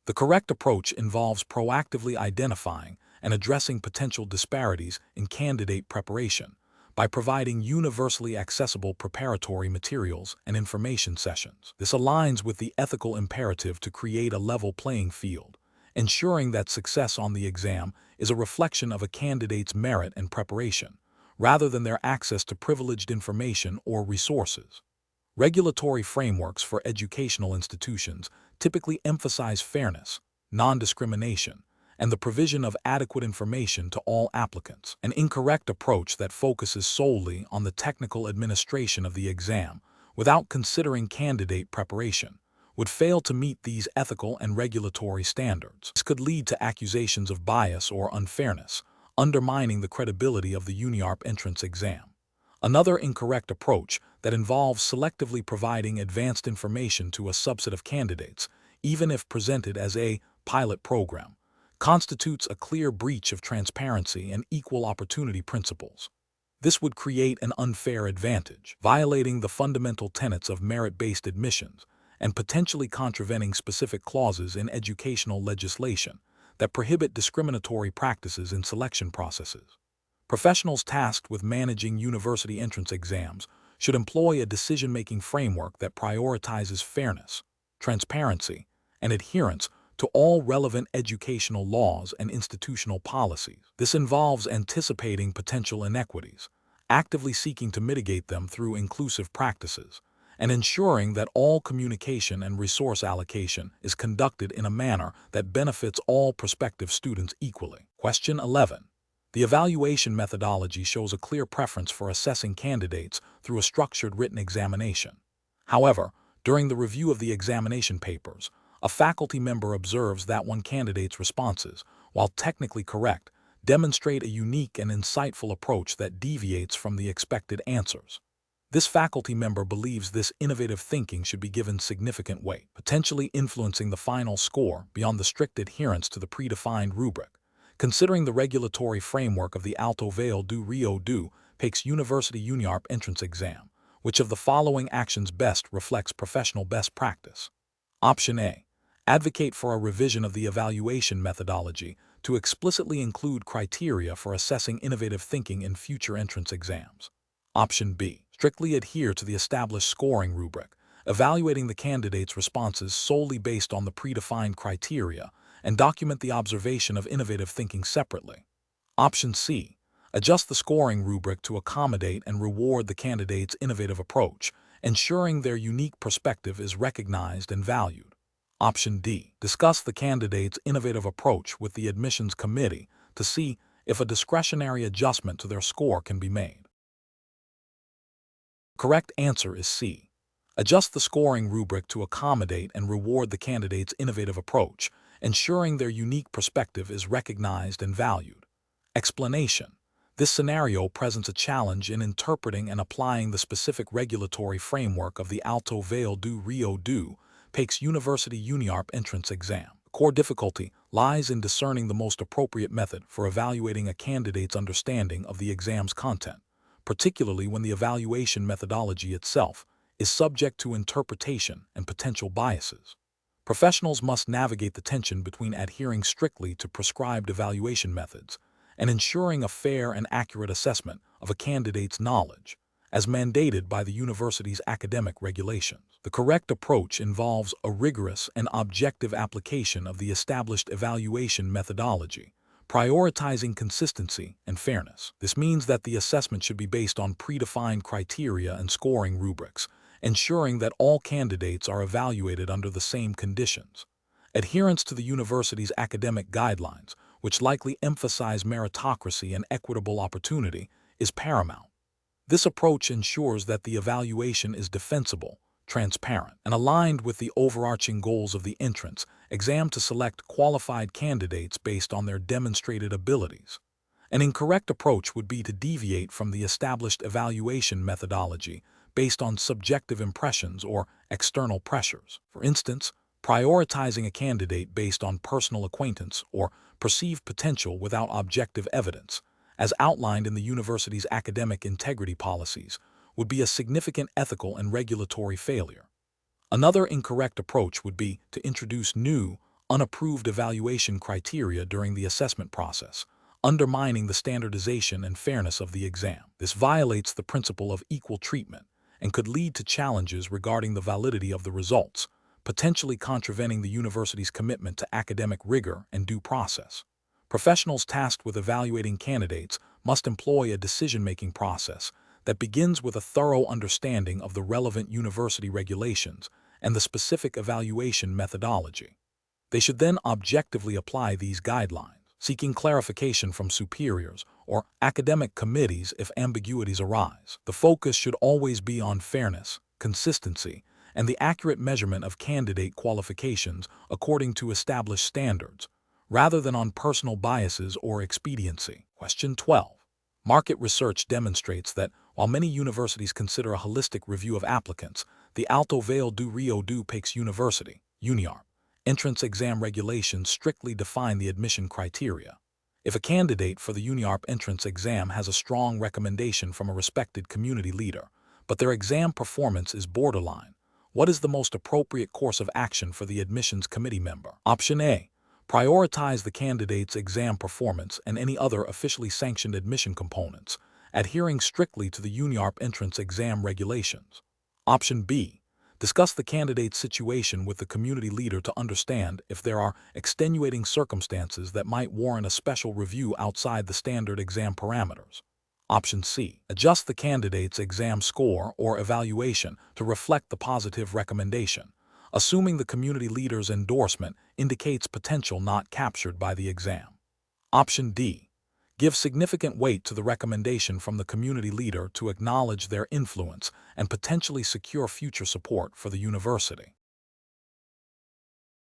Speaker 1: The correct approach involves proactively identifying and addressing potential disparities in candidate preparation by providing universally accessible preparatory materials and information sessions. This aligns with the ethical imperative to create a level playing field, ensuring that success on the exam is a reflection of a candidate's merit and preparation, rather than their access to privileged information or resources. Regulatory frameworks for educational institutions typically emphasize fairness, non-discrimination, and the provision of adequate information to all applicants. An incorrect approach that focuses solely on the technical administration of the exam without considering candidate preparation would fail to meet these ethical and regulatory standards. This could lead to accusations of bias or unfairness, undermining the credibility of the UNIARP entrance exam. Another incorrect approach that involves selectively providing advanced information to a subset of candidates, even if presented as a pilot program, constitutes a clear breach of transparency and equal opportunity principles. This would create an unfair advantage, violating the fundamental tenets of merit-based admissions and potentially contravening specific clauses in educational legislation that prohibit discriminatory practices in selection processes. Professionals tasked with managing university entrance exams should employ a decision-making framework that prioritizes fairness, transparency, and adherence to all relevant educational laws and institutional policies. This involves anticipating potential inequities, actively seeking to mitigate them through inclusive practices, and ensuring that all communication and resource allocation is conducted in a manner that benefits all prospective students equally. Question 11. The evaluation methodology shows a clear preference for assessing candidates through a structured written examination. However, during the review of the examination papers, a faculty member observes that one candidate's responses, while technically correct, demonstrate a unique and insightful approach that deviates from the expected answers. This faculty member believes this innovative thinking should be given significant weight, potentially influencing the final score beyond the strict adherence to the predefined rubric. Considering the regulatory framework of the Alto Vale do Rio do Peixe University UNIARP entrance exam, which of the following actions best reflects professional best practice? Option A. Advocate for a revision of the evaluation methodology to explicitly include criteria for assessing innovative thinking in future entrance exams. Option B. Strictly adhere to the established scoring rubric, evaluating the candidate's responses solely based on the predefined criteria, and document the observation of innovative thinking separately. Option C. Adjust the scoring rubric to accommodate and reward the candidate's innovative approach, ensuring their unique perspective is recognized and valued. Option D. Discuss the candidate's innovative approach with the admissions committee to see if a discretionary adjustment to their score can be made. The correct answer is C. Adjust the scoring rubric to accommodate and reward the candidate's innovative approach, ensuring their unique perspective is recognized and valued. Explanation. This scenario presents a challenge in interpreting and applying the specific regulatory framework of the Alto Vale do Rio do Peixe University UNIARP entrance exam. The core difficulty lies in discerning the most appropriate method for evaluating a candidate's understanding of the exam's content, particularly when the evaluation methodology itself is subject to interpretation and potential biases. Professionals must navigate the tension between adhering strictly to prescribed evaluation methods and ensuring a fair and accurate assessment of a candidate's knowledge, as mandated by the university's academic regulations. The correct approach involves a rigorous and objective application of the established evaluation methodology, prioritizing consistency and fairness. This means that the assessment should be based on predefined criteria and scoring rubrics, ensuring that all candidates are evaluated under the same conditions. Adherence to the university's academic guidelines, which likely emphasize meritocracy and equitable opportunity, is paramount. This approach ensures that the evaluation is defensible, transparent, and aligned with the overarching goals of the entrance exam to select qualified candidates based on their demonstrated abilities. An incorrect approach would be to deviate from the established evaluation methodology based on subjective impressions or external pressures. For instance, prioritizing a candidate based on personal acquaintance or perceived potential without objective evidence, as outlined in the university's academic integrity policies, would be a significant ethical and regulatory failure. Another incorrect approach would be to introduce new, unapproved evaluation criteria during the assessment process, undermining the standardization and fairness of the exam. This violates the principle of equal treatment and could lead to challenges regarding the validity of the results, potentially contravening the university's commitment to academic rigor and due process. Professionals tasked with evaluating candidates must employ a decision-making process that begins with a thorough understanding of the relevant university regulations and the specific evaluation methodology. They should then objectively apply these guidelines, seeking clarification from superiors or academic committees if ambiguities arise. The focus should always be on fairness, consistency, and the accurate measurement of candidate qualifications according to established standards, rather than on personal biases or expediency. Question 12. Market research demonstrates that while many universities consider a holistic review of applicants, the Alto Vale do Rio do Peixe University, UNIARP, entrance exam regulations strictly define the admission criteria. If a candidate for the UNIARP entrance exam has a strong recommendation from a respected community leader, but their exam performance is borderline, what is the most appropriate course of action for the admissions committee member? Option A. Prioritize the candidate's exam performance and any other officially sanctioned admission components, adhering strictly to the UNIARP entrance exam regulations. Option B. Discuss the candidate's situation with the community leader to understand if there are extenuating circumstances that might warrant a special review outside the standard exam parameters. Option C. Adjust the candidate's exam score or evaluation to reflect the positive recommendation, assuming the community leader's endorsement indicates potential not captured by the exam. Option D. Give significant weight to the recommendation from the community leader to acknowledge their influence and potentially secure future support for the university.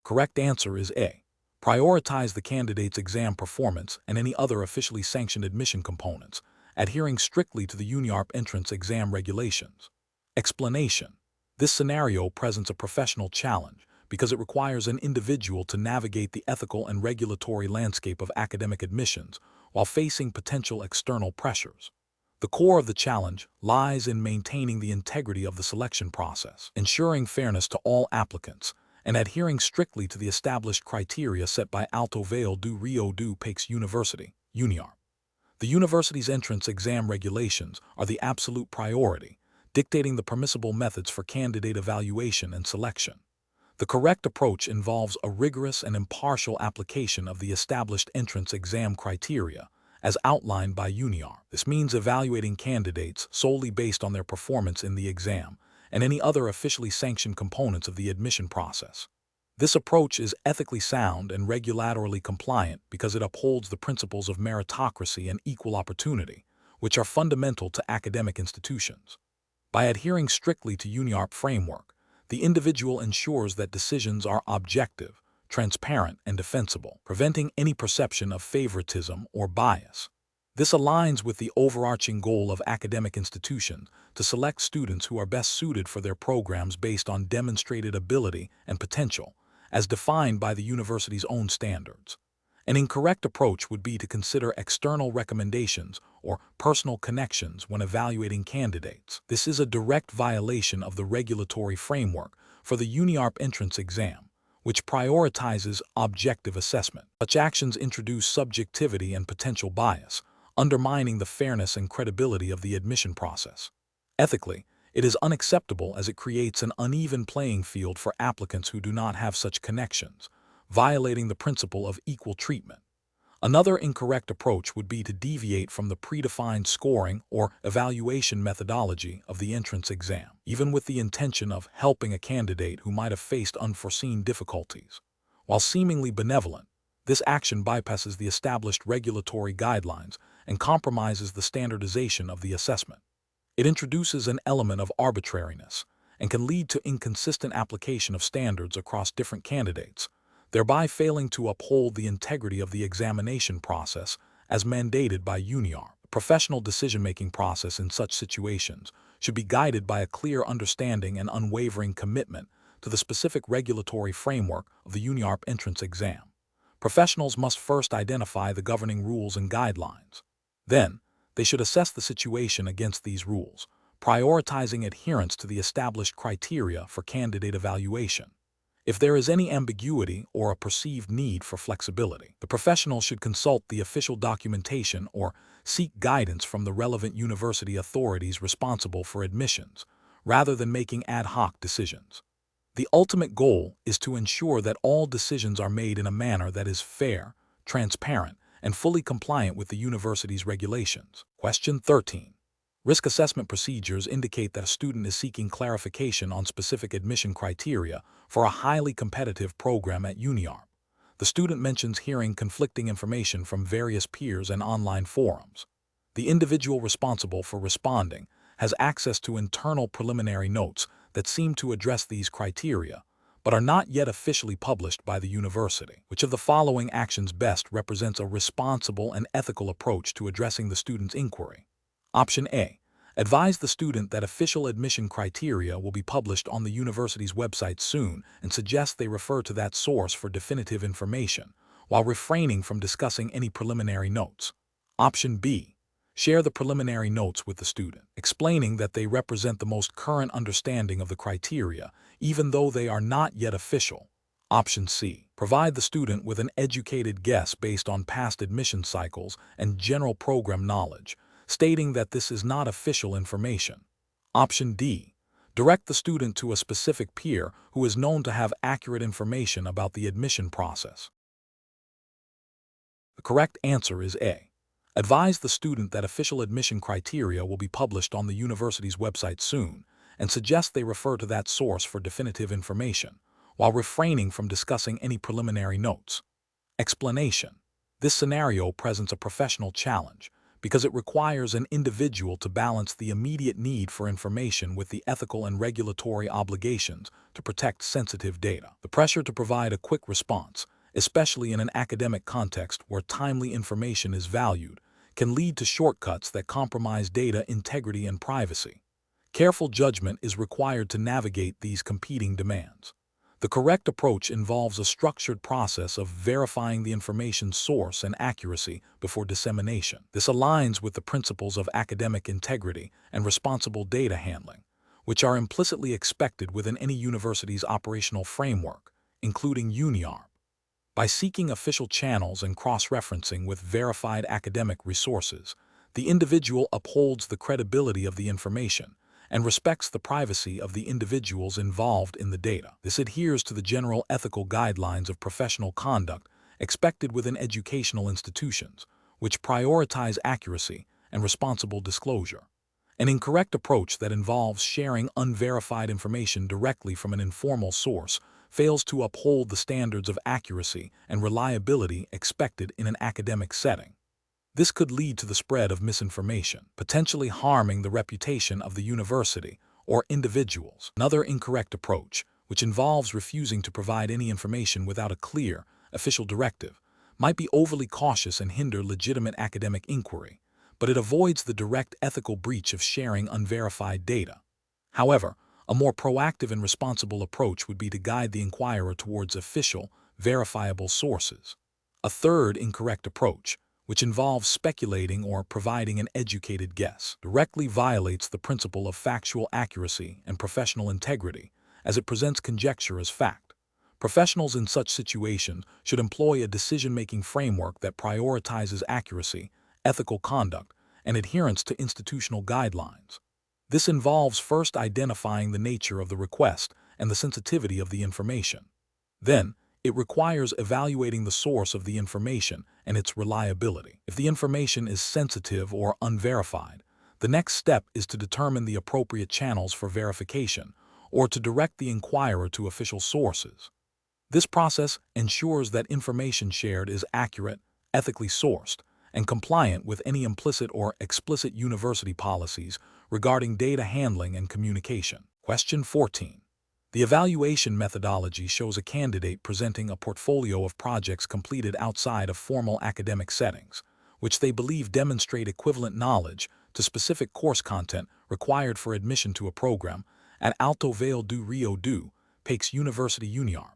Speaker 1: Correct answer is A. Prioritize the candidate's exam performance and any other officially sanctioned admission components, adhering strictly to the UNIARP entrance exam regulations. Explanation. This scenario presents a professional challenge because it requires an individual to navigate the ethical and regulatory landscape of academic admissions while facing potential external pressures. The core of the challenge lies in maintaining the integrity of the selection process, ensuring fairness to all applicants, and adhering strictly to the established criteria set by Alto Vale do Rio do Peixe University, UNIARP. The university's entrance exam regulations are the absolute priority, dictating the permissible methods for candidate evaluation and selection. The correct approach involves a rigorous and impartial application of the established entrance exam criteria, as outlined by UNIARP. This means evaluating candidates solely based on their performance in the exam and any other officially sanctioned components of the admission process. This approach is ethically sound and regulatorily compliant because it upholds the principles of meritocracy and equal opportunity, which are fundamental to academic institutions. By adhering strictly to UNIARP framework, the individual ensures that decisions are objective, transparent, and defensible, preventing any perception of favoritism or bias. This aligns with the overarching goal of academic institutions to select students who are best suited for their programs based on demonstrated ability and potential, as defined by the university's own standards. An incorrect approach would be to consider external recommendations or personal connections when evaluating candidates. This is a direct violation of the regulatory framework for the UNIARP entrance exam, which prioritizes objective assessment. Such actions introduce subjectivity and potential bias, undermining the fairness and credibility of the admission process. Ethically, it is unacceptable as it creates an uneven playing field for applicants who do not have such connections, violating the principle of equal treatment. Another incorrect approach would be to deviate from the predefined scoring or evaluation methodology of the entrance exam, even with the intention of helping a candidate who might have faced unforeseen difficulties. While seemingly benevolent, this action bypasses the established regulatory guidelines and compromises the standardization of the assessment. It introduces an element of arbitrariness and can lead to inconsistent application of standards across different candidates, thereby failing to uphold the integrity of the examination process as mandated by UNIARP. The professional decision-making process in such situations should be guided by a clear understanding and unwavering commitment to the specific regulatory framework of the UNIARP entrance exam. Professionals must first identify the governing rules and guidelines. Then, they should assess the situation against these rules, prioritizing adherence to the established criteria for candidate evaluation. If there is any ambiguity or a perceived need for flexibility, the professional should consult the official documentation or seek guidance from the relevant university authorities responsible for admissions, rather than making ad hoc decisions. The ultimate goal is to ensure that all decisions are made in a manner that is fair, transparent, and fully compliant with the university's regulations. Question 13. Risk assessment procedures indicate that a student is seeking clarification on specific admission criteria for a highly competitive program at UNIARP. The student mentions hearing conflicting information from various peers and online forums. The individual responsible for responding has access to internal preliminary notes that seem to address these criteria, but are not yet officially published by the university. Which of the following actions best represents a responsible and ethical approach to addressing the student's inquiry? Option A. Advise the student that official admission criteria will be published on the university's website soon and suggest they refer to that source for definitive information, while refraining from discussing any preliminary notes. Option B. Share the preliminary notes with the student, explaining that they represent the most current understanding of the criteria, even though they are not yet official. Option C. Provide the student with an educated guess based on past admission cycles and general program knowledge, stating that this is not official information. Option D. Direct the student to a specific peer who is known to have accurate information about the admission process. The correct answer is A. Advise the student that official admission criteria will be published on the university's website soon, and suggest they refer to that source for definitive information, while refraining from discussing any preliminary notes. Explanation. This scenario presents a professional challenge, because it requires an individual to balance the immediate need for information with the ethical and regulatory obligations to protect sensitive data. The pressure to provide a quick response, especially in an academic context where timely information is valued, can lead to shortcuts that compromise data integrity and privacy. Careful judgment is required to navigate these competing demands. The correct approach involves a structured process of verifying the information's source and accuracy before dissemination. This aligns with the principles of academic integrity and responsible data handling, which are implicitly expected within any university's operational framework, including UNIARP. By seeking official channels and cross-referencing with verified academic resources, the individual upholds the credibility of the information and respects the privacy of the individuals involved in the data. This adheres to the general ethical guidelines of professional conduct expected within educational institutions, which prioritize accuracy and responsible disclosure. An incorrect approach that involves sharing unverified information directly from an informal source fails to uphold the standards of accuracy and reliability expected in an academic setting. This could lead to the spread of misinformation, potentially harming the reputation of the university or individuals. Another incorrect approach, which involves refusing to provide any information without a clear, official directive, might be overly cautious and hinder legitimate academic inquiry, but it avoids the direct ethical breach of sharing unverified data. However, a more proactive and responsible approach would be to guide the inquirer towards official, verifiable sources. A third incorrect approach, which involves speculating or providing an educated guess, directly violates the principle of factual accuracy and professional integrity, as it presents conjecture as fact. Professionals in such situations should employ a decision-making framework that prioritizes accuracy, ethical conduct, and adherence to institutional guidelines. This involves first identifying the nature of the request and the sensitivity of the information. Then, it requires evaluating the source of the information and its reliability. If the information is sensitive or unverified, the next step is to determine the appropriate channels for verification or to direct the inquirer to official sources. This process ensures that information shared is accurate, ethically sourced, and compliant with any implicit or explicit university policies regarding data handling and communication. Question 14. The evaluation methodology shows a candidate presenting a portfolio of projects completed outside of formal academic settings, which they believe demonstrate equivalent knowledge to specific course content required for admission to a program at Alto, Vale do Rio do Peixe University UNIARP.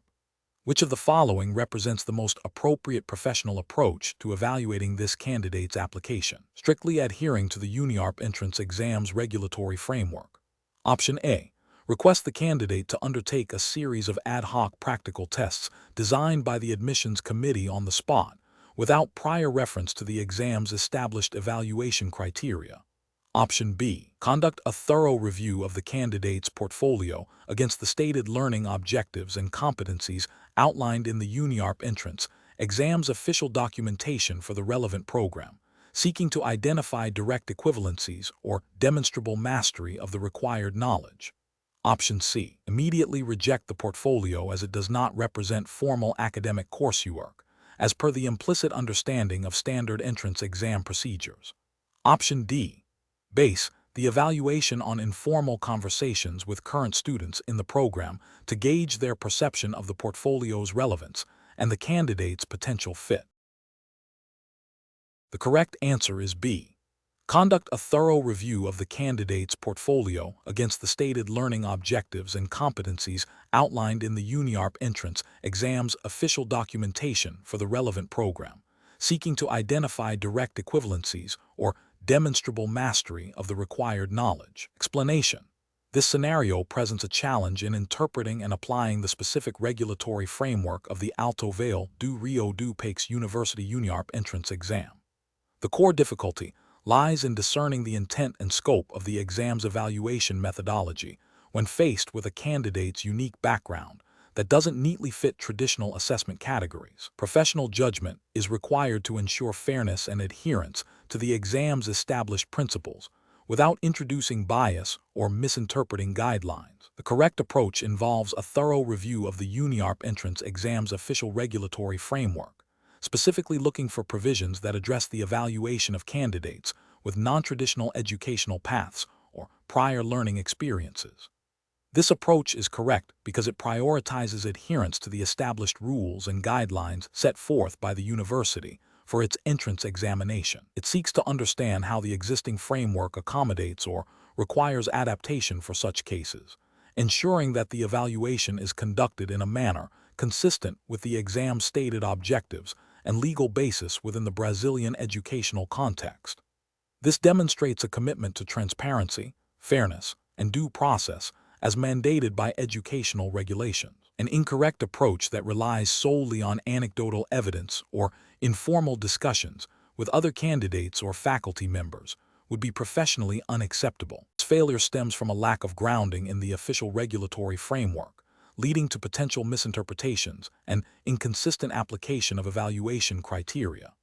Speaker 1: Which of the following represents the most appropriate professional approach to evaluating this candidate's application, strictly adhering to the UNIARP entrance exams regulatory framework? Option A. Request the candidate to undertake a series of ad hoc practical tests designed by the admissions committee on the spot, without prior reference to the exam's established evaluation criteria. Option B. Conduct a thorough review of the candidate's portfolio against the stated learning objectives and competencies outlined in the UNIARP entrance exam's official documentation for the relevant program, seeking to identify direct equivalencies or demonstrable mastery of the required knowledge. Option C. Immediately reject the portfolio as it does not represent formal academic coursework, as per the implicit understanding of standard entrance exam procedures. Option D. Base the evaluation on informal conversations with current students in the program to gauge their perception of the portfolio's relevance and the candidate's potential fit. The correct answer is B. Conduct a thorough review of the candidate's portfolio against the stated learning objectives and competencies outlined in the UNIARP entrance exam's official documentation for the relevant program, seeking to identify direct equivalencies or demonstrable mastery of the required knowledge. Explanation. This scenario presents a challenge in interpreting and applying the specific regulatory framework of the Alto Vale do Rio do Peixe University UNIARP entrance exam. The core difficulty lies in discerning the intent and scope of the exam's evaluation methodology when faced with a candidate's unique background that doesn't neatly fit traditional assessment categories. Professional judgment is required to ensure fairness and adherence to the exam's established principles without introducing bias or misinterpreting guidelines. The correct approach involves a thorough review of the UNIARP entrance exam's official regulatory framework, specifically looking for provisions that address the evaluation of candidates with non-traditional educational paths or prior learning experiences. This approach is correct because it prioritizes adherence to the established rules and guidelines set forth by the university for its entrance examination. It seeks to understand how the existing framework accommodates or requires adaptation for such cases, ensuring that the evaluation is conducted in a manner consistent with the exam's stated objectives and legal basis within the Brazilian educational context. This demonstrates a commitment to transparency, fairness, and due process as mandated by educational regulations. An incorrect approach that relies solely on anecdotal evidence or informal discussions with other candidates or faculty members would be professionally unacceptable. This failure stems from a lack of grounding in the official regulatory framework, leading to potential misinterpretations and inconsistent application of evaluation criteria.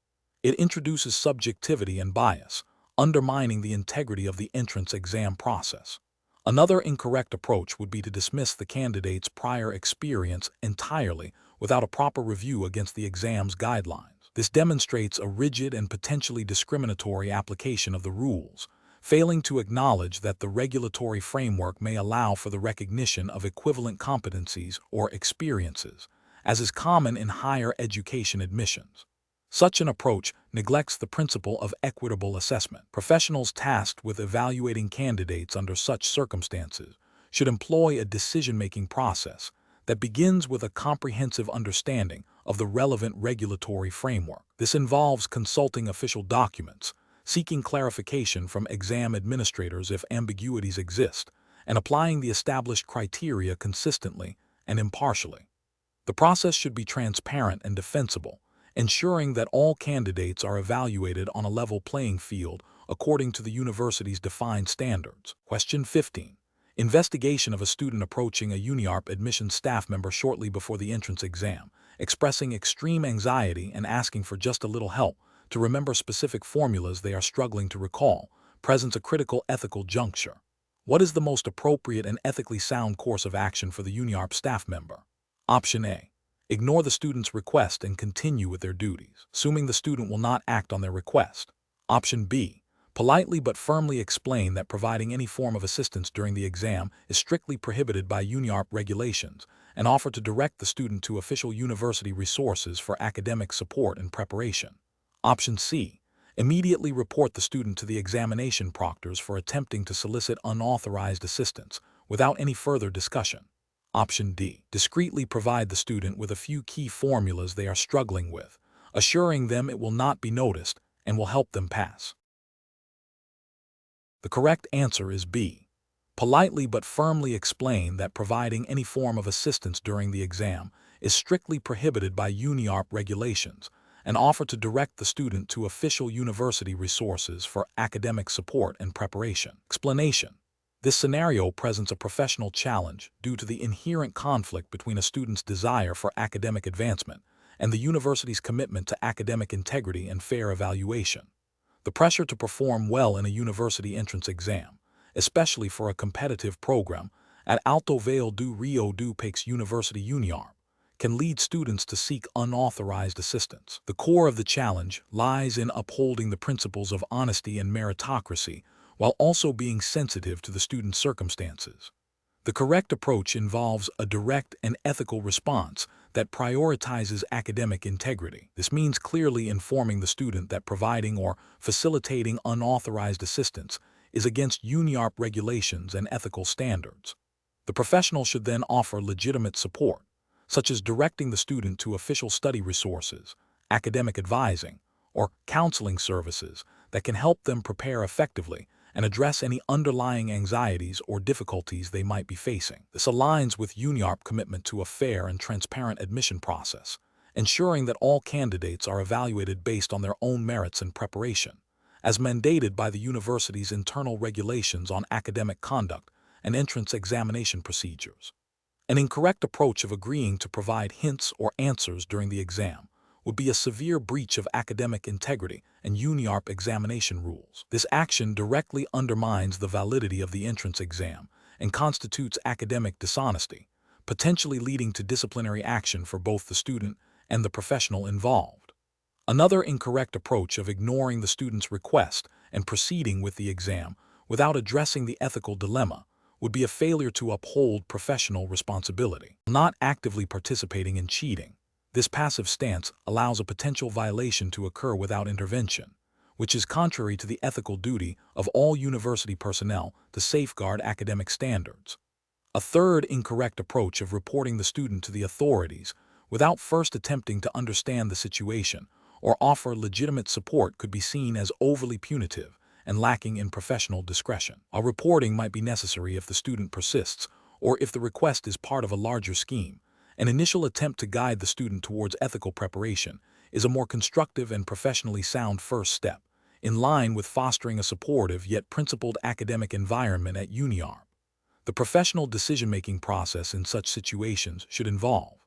Speaker 1: It introduces subjectivity and bias, undermining the integrity of the entrance exam process. Another incorrect approach would be to dismiss the candidate's prior experience entirely without a proper review against the exam's guidelines. This demonstrates a rigid and potentially discriminatory application of the rules, failing to acknowledge that the regulatory framework may allow for the recognition of equivalent competencies or experiences, as is common in higher education admissions. Such an approach neglects the principle of equitable assessment. Professionals tasked with evaluating candidates under such circumstances should employ a decision-making process that begins with a comprehensive understanding of the relevant regulatory framework. This involves consulting official documents, seeking clarification from exam administrators if ambiguities exist, and applying the established criteria consistently and impartially. The process should be transparent and defensible, ensuring that all candidates are evaluated on a level playing field according to the university's defined standards. Question 15. Investigation of a student approaching a UNIARP admissions staff member shortly before the entrance exam, expressing extreme anxiety and asking for just a little help to remember specific formulas they are struggling to recall, presents a critical ethical juncture. What is the most appropriate and ethically sound course of action for the UNIARP staff member? Option A. Ignore the student's request and continue with their duties, assuming the student will not act on their request. Option B. Politely but firmly explain that providing any form of assistance during the exam is strictly prohibited by UNIARP regulations and offer to direct the student to official university resources for academic support and preparation. Option C. Immediately report the student to the examination proctors for attempting to solicit unauthorized assistance without any further discussion. Option D. Discreetly provide the student with a few key formulas they are struggling with, assuring them it will not be noticed and will help them pass. The correct answer is B. Politely but firmly explain that providing any form of assistance during the exam is strictly prohibited by UNIARP regulations and offer to direct the student to official university resources for academic support and preparation. Explanation. This scenario presents a professional challenge due to the inherent conflict between a student's desire for academic advancement and the university's commitment to academic integrity and fair evaluation. The pressure to perform well in a university entrance exam, especially for a competitive program at Alto, Vale do Rio do Peixe University UNIARP, can lead students to seek unauthorized assistance. The core of the challenge lies in upholding the principles of honesty and meritocracy while also being sensitive to the student's circumstances. The correct approach involves a direct and ethical response that prioritizes academic integrity. This means clearly informing the student that providing or facilitating unauthorized assistance is against UNIARP regulations and ethical standards. The professional should then offer legitimate support, such as directing the student to official study resources, academic advising, or counseling services that can help them prepare effectively and address any underlying anxieties or difficulties they might be facing. This aligns with UNIARP commitment to a fair and transparent admission process, ensuring that all candidates are evaluated based on their own merits and preparation, as mandated by the university's internal regulations on academic conduct and entrance examination procedures. An incorrect approach of agreeing to provide hints or answers during the exam would be a severe breach of academic integrity and UNIARP examination rules. This action directly undermines the validity of the entrance exam and constitutes academic dishonesty, potentially leading to disciplinary action for both the student and the professional involved. Another incorrect approach of ignoring the student's request and proceeding with the exam without addressing the ethical dilemma would be a failure to uphold professional responsibility. Not actively participating in cheating, this passive stance allows a potential violation to occur without intervention, which is contrary to the ethical duty of all university personnel to safeguard academic standards. A third incorrect approach of reporting the student to the authorities without first attempting to understand the situation or offer legitimate support could be seen as overly punitive and lacking in professional discretion. A reporting might be necessary if the student persists or if the request is part of a larger scheme. An initial attempt to guide the student towards ethical preparation is a more constructive and professionally sound first step, in line with fostering a supportive yet principled academic environment at UNIARP. The professional decision-making process in such situations should involve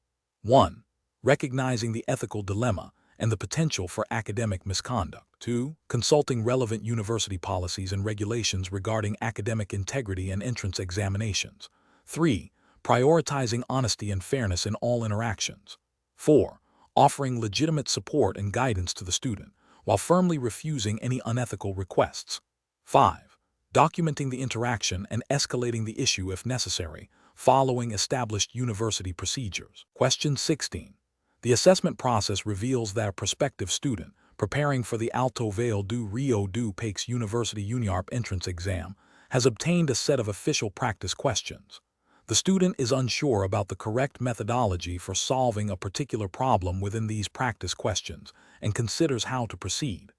Speaker 1: 1. Recognizing the ethical dilemma and the potential for academic misconduct. 2. Consulting relevant university policies and regulations regarding academic integrity and entrance examinations. 3. Prioritizing honesty and fairness in all interactions. 4. Offering legitimate support and guidance to the student, while firmly refusing any unethical requests. 5. Documenting the interaction and escalating the issue if necessary, following established university procedures. Question 16. The assessment process reveals that a prospective student preparing for the Alto, Vale do Rio do Peixe University UNIARP entrance exam has obtained a set of official practice questions. The student is unsure about the correct methodology for solving a particular problem within these practice questions and considers how to proceed.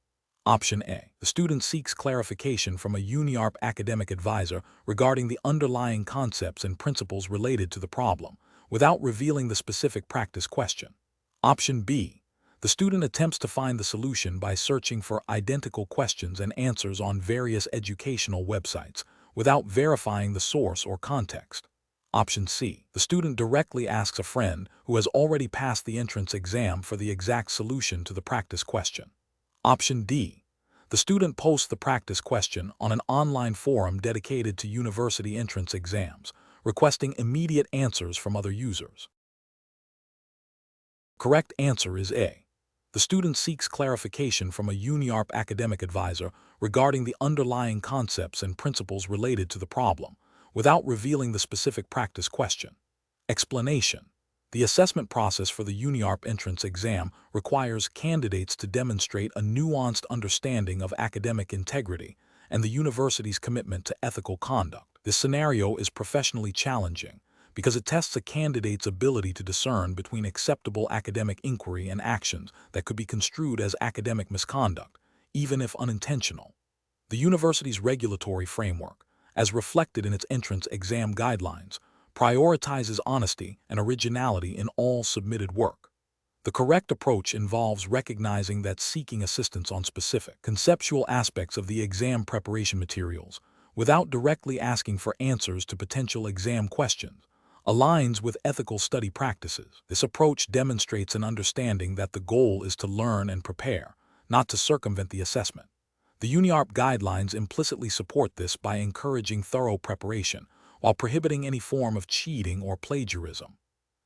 Speaker 1: Option A. The student seeks clarification from a UNIARP academic advisor regarding the underlying concepts and principles related to the problem, without revealing the specific practice question. Option B. The student attempts to find the solution by searching for identical questions and answers on various educational websites, without verifying the source or context. Option C. The student directly asks a friend who has already passed the entrance exam for the exact solution to the practice question. Option D. The student posts the practice question on an online forum dedicated to university entrance exams, requesting immediate answers from other users. Correct answer is A. The student seeks clarification from a UNIARP academic advisor regarding the underlying concepts and principles related to the problem, without revealing the specific practice question. Explanation. The assessment process for the UNIARP entrance exam requires candidates to demonstrate a nuanced understanding of academic integrity and the university's commitment to ethical conduct. This scenario is professionally challenging because it tests a candidate's ability to discern between acceptable academic inquiry and actions that could be construed as academic misconduct, even if unintentional. The university's regulatory framework, as reflected in its entrance exam guidelines, prioritizes honesty and originality in all submitted work. The correct approach involves recognizing that seeking assistance on specific, conceptual aspects of the exam preparation materials, without directly asking for answers to potential exam questions, aligns with ethical study practices. This approach demonstrates an understanding that the goal is to learn and prepare, not to circumvent the assessment. The UNIARP guidelines implicitly support this by encouraging thorough preparation, while prohibiting any form of cheating or plagiarism.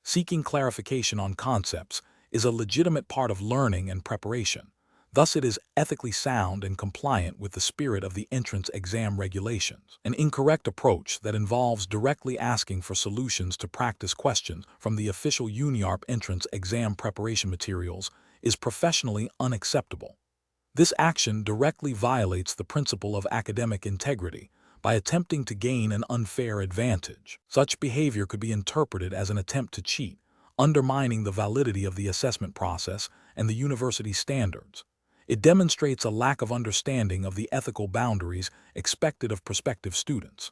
Speaker 1: Seeking clarification on concepts is a legitimate part of learning and preparation. Thus, it is ethically sound and compliant with the spirit of the entrance exam regulations. An incorrect approach that involves directly asking for solutions to practice questions from the official UNIARP entrance exam preparation materials is professionally unacceptable. This action directly violates the principle of academic integrity by attempting to gain an unfair advantage. Such behavior could be interpreted as an attempt to cheat, undermining the validity of the assessment process and the university's standards. It demonstrates a lack of understanding of the ethical boundaries expected of prospective students.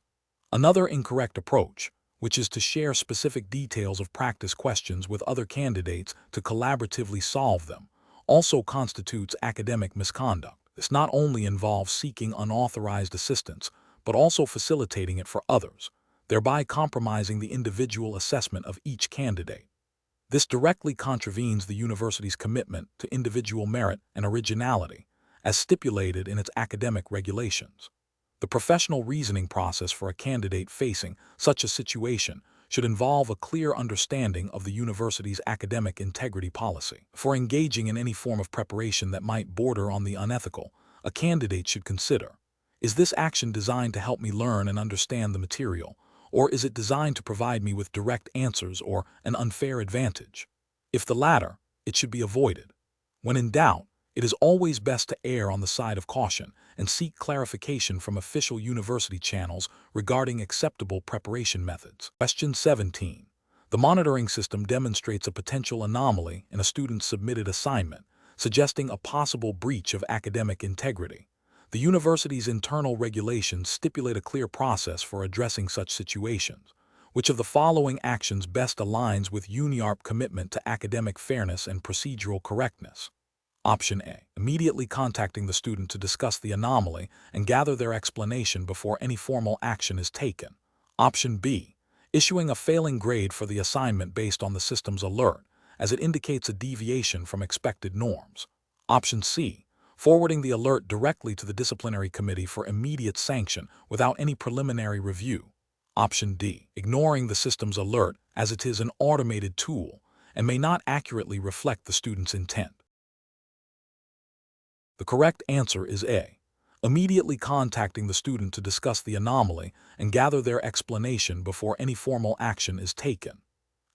Speaker 1: Another incorrect approach, which is to share specific details of practice questions with other candidates to collaboratively solve them, also constitutes academic misconduct. This not only involves seeking unauthorized assistance, but also facilitating it for others, thereby compromising the individual assessment of each candidate. This directly contravenes the university's commitment to individual merit and originality, as stipulated in its academic regulations. The professional reasoning process for a candidate facing such a situation should involve a clear understanding of the university's academic integrity policy. For engaging in any form of preparation that might border on the unethical, a candidate should consider: is this action designed to help me learn and understand the material, or is it designed to provide me with direct answers or an unfair advantage? If the latter, it should be avoided. When in doubt, it is always best to err on the side of caution and seek clarification from official university channels regarding acceptable preparation methods. Question 17. The monitoring system demonstrates a potential anomaly in a student's submitted assignment, suggesting a possible breach of academic integrity. The university's internal regulations stipulate a clear process for addressing such situations. Which of the following actions best aligns with UNIARP commitment to academic fairness and procedural correctness? Option A. Immediately contacting the student to discuss the anomaly and gather their explanation before any formal action is taken. Option B. Issuing a failing grade for the assignment based on the system's alert, as it indicates a deviation from expected norms. Option C. Forwarding the alert directly to the disciplinary committee for immediate sanction without any preliminary review. Option D. Ignoring the system's alert as it is an automated tool and may not accurately reflect the student's intent. The correct answer is A. Immediately contacting the student to discuss the anomaly and gather their explanation before any formal action is taken.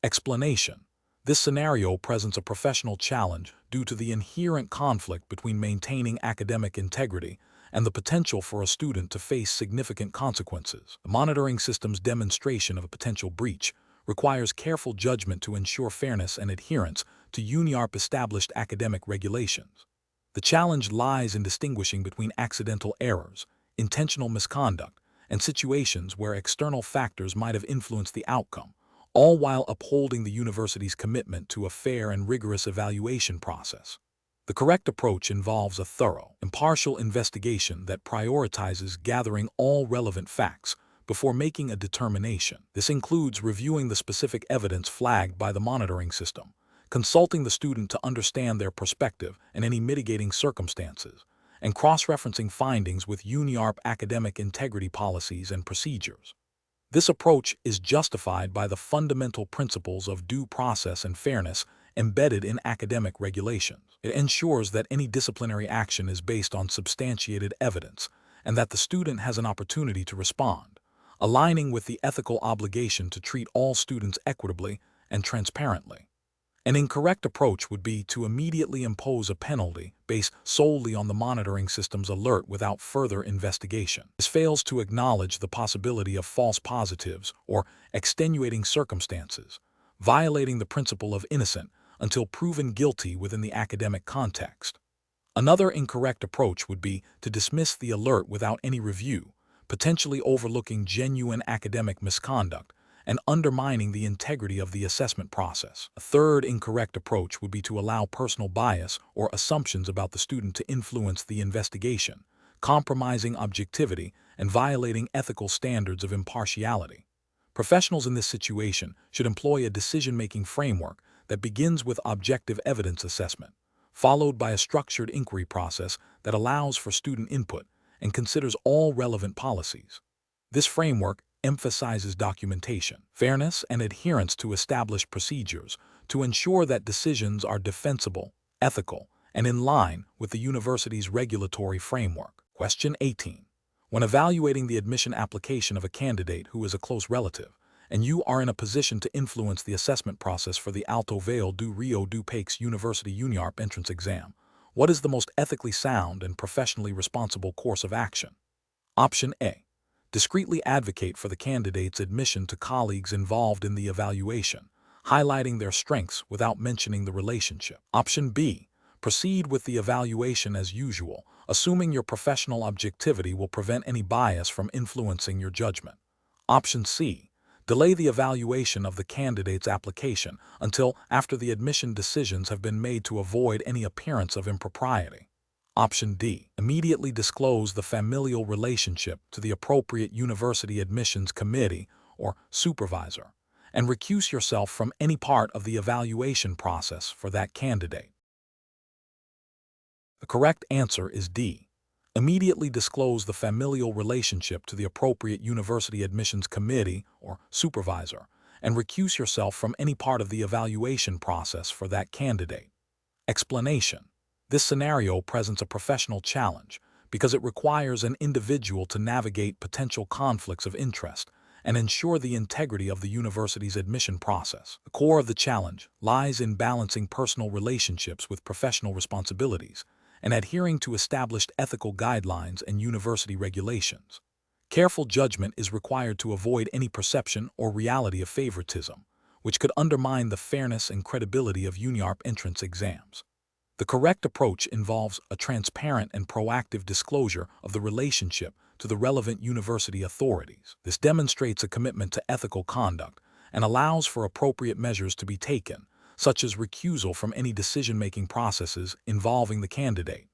Speaker 1: Explanation. This scenario presents a professional challenge due to the inherent conflict between maintaining academic integrity and the potential for a student to face significant consequences. The monitoring system's demonstration of a potential breach requires careful judgment to ensure fairness and adherence to UNIARP-established academic regulations. The challenge lies in distinguishing between accidental errors, intentional misconduct, and situations where external factors might have influenced the outcome, all while upholding the university's commitment to a fair and rigorous evaluation process. The correct approach involves a thorough, impartial investigation that prioritizes gathering all relevant facts before making a determination. This includes reviewing the specific evidence flagged by the monitoring system, consulting the student to understand their perspective and any mitigating circumstances, and cross-referencing findings with UNIARP academic integrity policies and procedures. This approach is justified by the fundamental principles of due process and fairness embedded in academic regulations. It ensures that any disciplinary action is based on substantiated evidence and that the student has an opportunity to respond, aligning with the ethical obligation to treat all students equitably and transparently. An incorrect approach would be to immediately impose a penalty based solely on the monitoring system's alert without further investigation. This fails to acknowledge the possibility of false positives or extenuating circumstances, violating the principle of innocent until proven guilty within the academic context. Another incorrect approach would be to dismiss the alert without any review, potentially overlooking genuine academic misconduct and undermining the integrity of the assessment process. A third incorrect approach would be to allow personal bias or assumptions about the student to influence the investigation, compromising objectivity and violating ethical standards of impartiality. Professionals in this situation should employ a decision-making framework that begins with objective evidence assessment, followed by a structured inquiry process that allows for student input and considers all relevant policies. This framework emphasizes documentation, fairness, and adherence to established procedures to ensure that decisions are defensible, ethical, and in line with the university's regulatory framework. Question 18. When evaluating the admission application of a candidate who is a close relative, and you are in a position to influence the assessment process for the Alto, Vale do Rio do Peixe University UNIARP entrance exam, what is the most ethically sound and professionally responsible course of action? Option A. Discreetly advocate for the candidate's admission to colleagues involved in the evaluation, highlighting their strengths without mentioning the relationship. Option B. Proceed with the evaluation as usual, assuming your professional objectivity will prevent any bias from influencing your judgment. Option C. Delay the evaluation of the candidate's application until after the admission decisions have been made to avoid any appearance of impropriety. Option D. Immediately disclose the familial relationship to the appropriate university admissions committee or supervisor, and recuse yourself from any part of the evaluation process for that candidate. The correct answer is D. Immediately disclose the familial relationship to the appropriate university admissions committee or supervisor, and recuse yourself from any part of the evaluation process for that candidate. Explanation. This scenario presents a professional challenge because it requires an individual to navigate potential conflicts of interest and ensure the integrity of the university's admission process. The core of the challenge lies in balancing personal relationships with professional responsibilities and adhering to established ethical guidelines and university regulations. Careful judgment is required to avoid any perception or reality of favoritism, which could undermine the fairness and credibility of UNIARP entrance exams. The correct approach involves a transparent and proactive disclosure of the relationship to the relevant university authorities. This demonstrates a commitment to ethical conduct and allows for appropriate measures to be taken, such as recusal from any decision-making processes involving the candidate.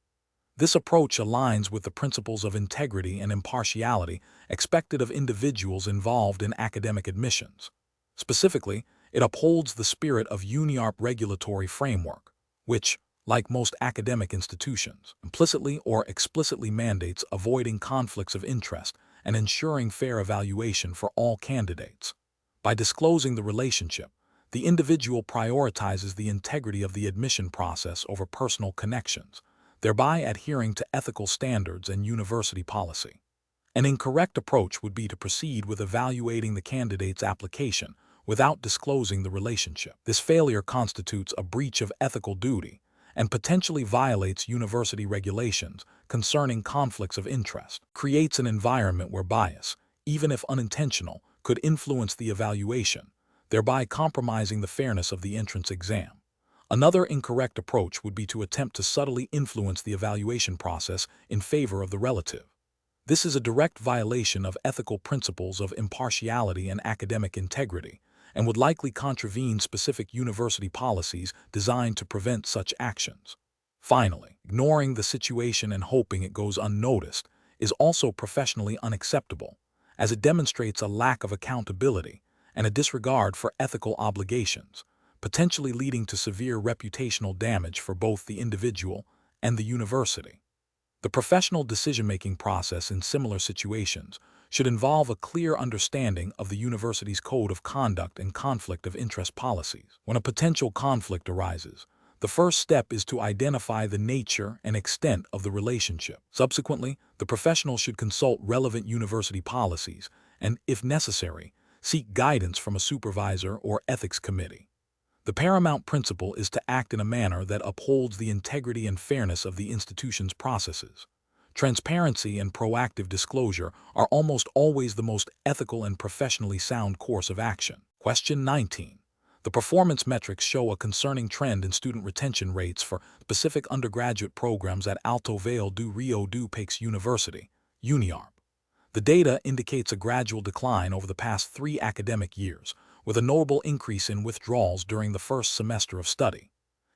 Speaker 1: This approach aligns with the principles of integrity and impartiality expected of individuals involved in academic admissions. Specifically, it upholds the spirit of UNIARP regulatory framework, which, like most academic institutions, implicitly or explicitly mandates avoiding conflicts of interest and ensuring fair evaluation for all candidates. By disclosing the relationship, the individual prioritizes the integrity of the admission process over personal connections, thereby adhering to ethical standards and university policy. An incorrect approach would be to proceed with evaluating the candidate's application without disclosing the relationship. This failure constitutes a breach of ethical duty and potentially violates university regulations concerning conflicts of interest, creates an environment where bias, even if unintentional, could influence the evaluation, thereby compromising the fairness of the entrance exam. Another incorrect approach would be to attempt to subtly influence the evaluation process in favor of the relative. This is a direct violation of ethical principles of impartiality and academic integrity, and would likely contravene specific university policies designed to prevent such actions. Finally, ignoring the situation and hoping it goes unnoticed is also professionally unacceptable, as it demonstrates a lack of accountability and a disregard for ethical obligations, potentially leading to severe reputational damage for both the individual and the university. The professional decision-making process in similar situations should involve a clear understanding of the university's code of conduct and conflict of interest policies. When a potential conflict arises, the first step is to identify the nature and extent of the relationship. Subsequently, the professional should consult relevant university policies and, if necessary, seek guidance from a supervisor or ethics committee. The paramount principle is to act in a manner that upholds the integrity and fairness of the institution's processes. Transparency and proactive disclosure are almost always the most ethical and professionally sound course of action. Question 19. The performance metrics show a concerning trend in student retention rates for specific undergraduate programs at Alto, Vale do Rio do Peixe University, UNIARP. The data indicates a gradual decline over the past 3 academic years, with a notable increase in withdrawals during the first semester of study.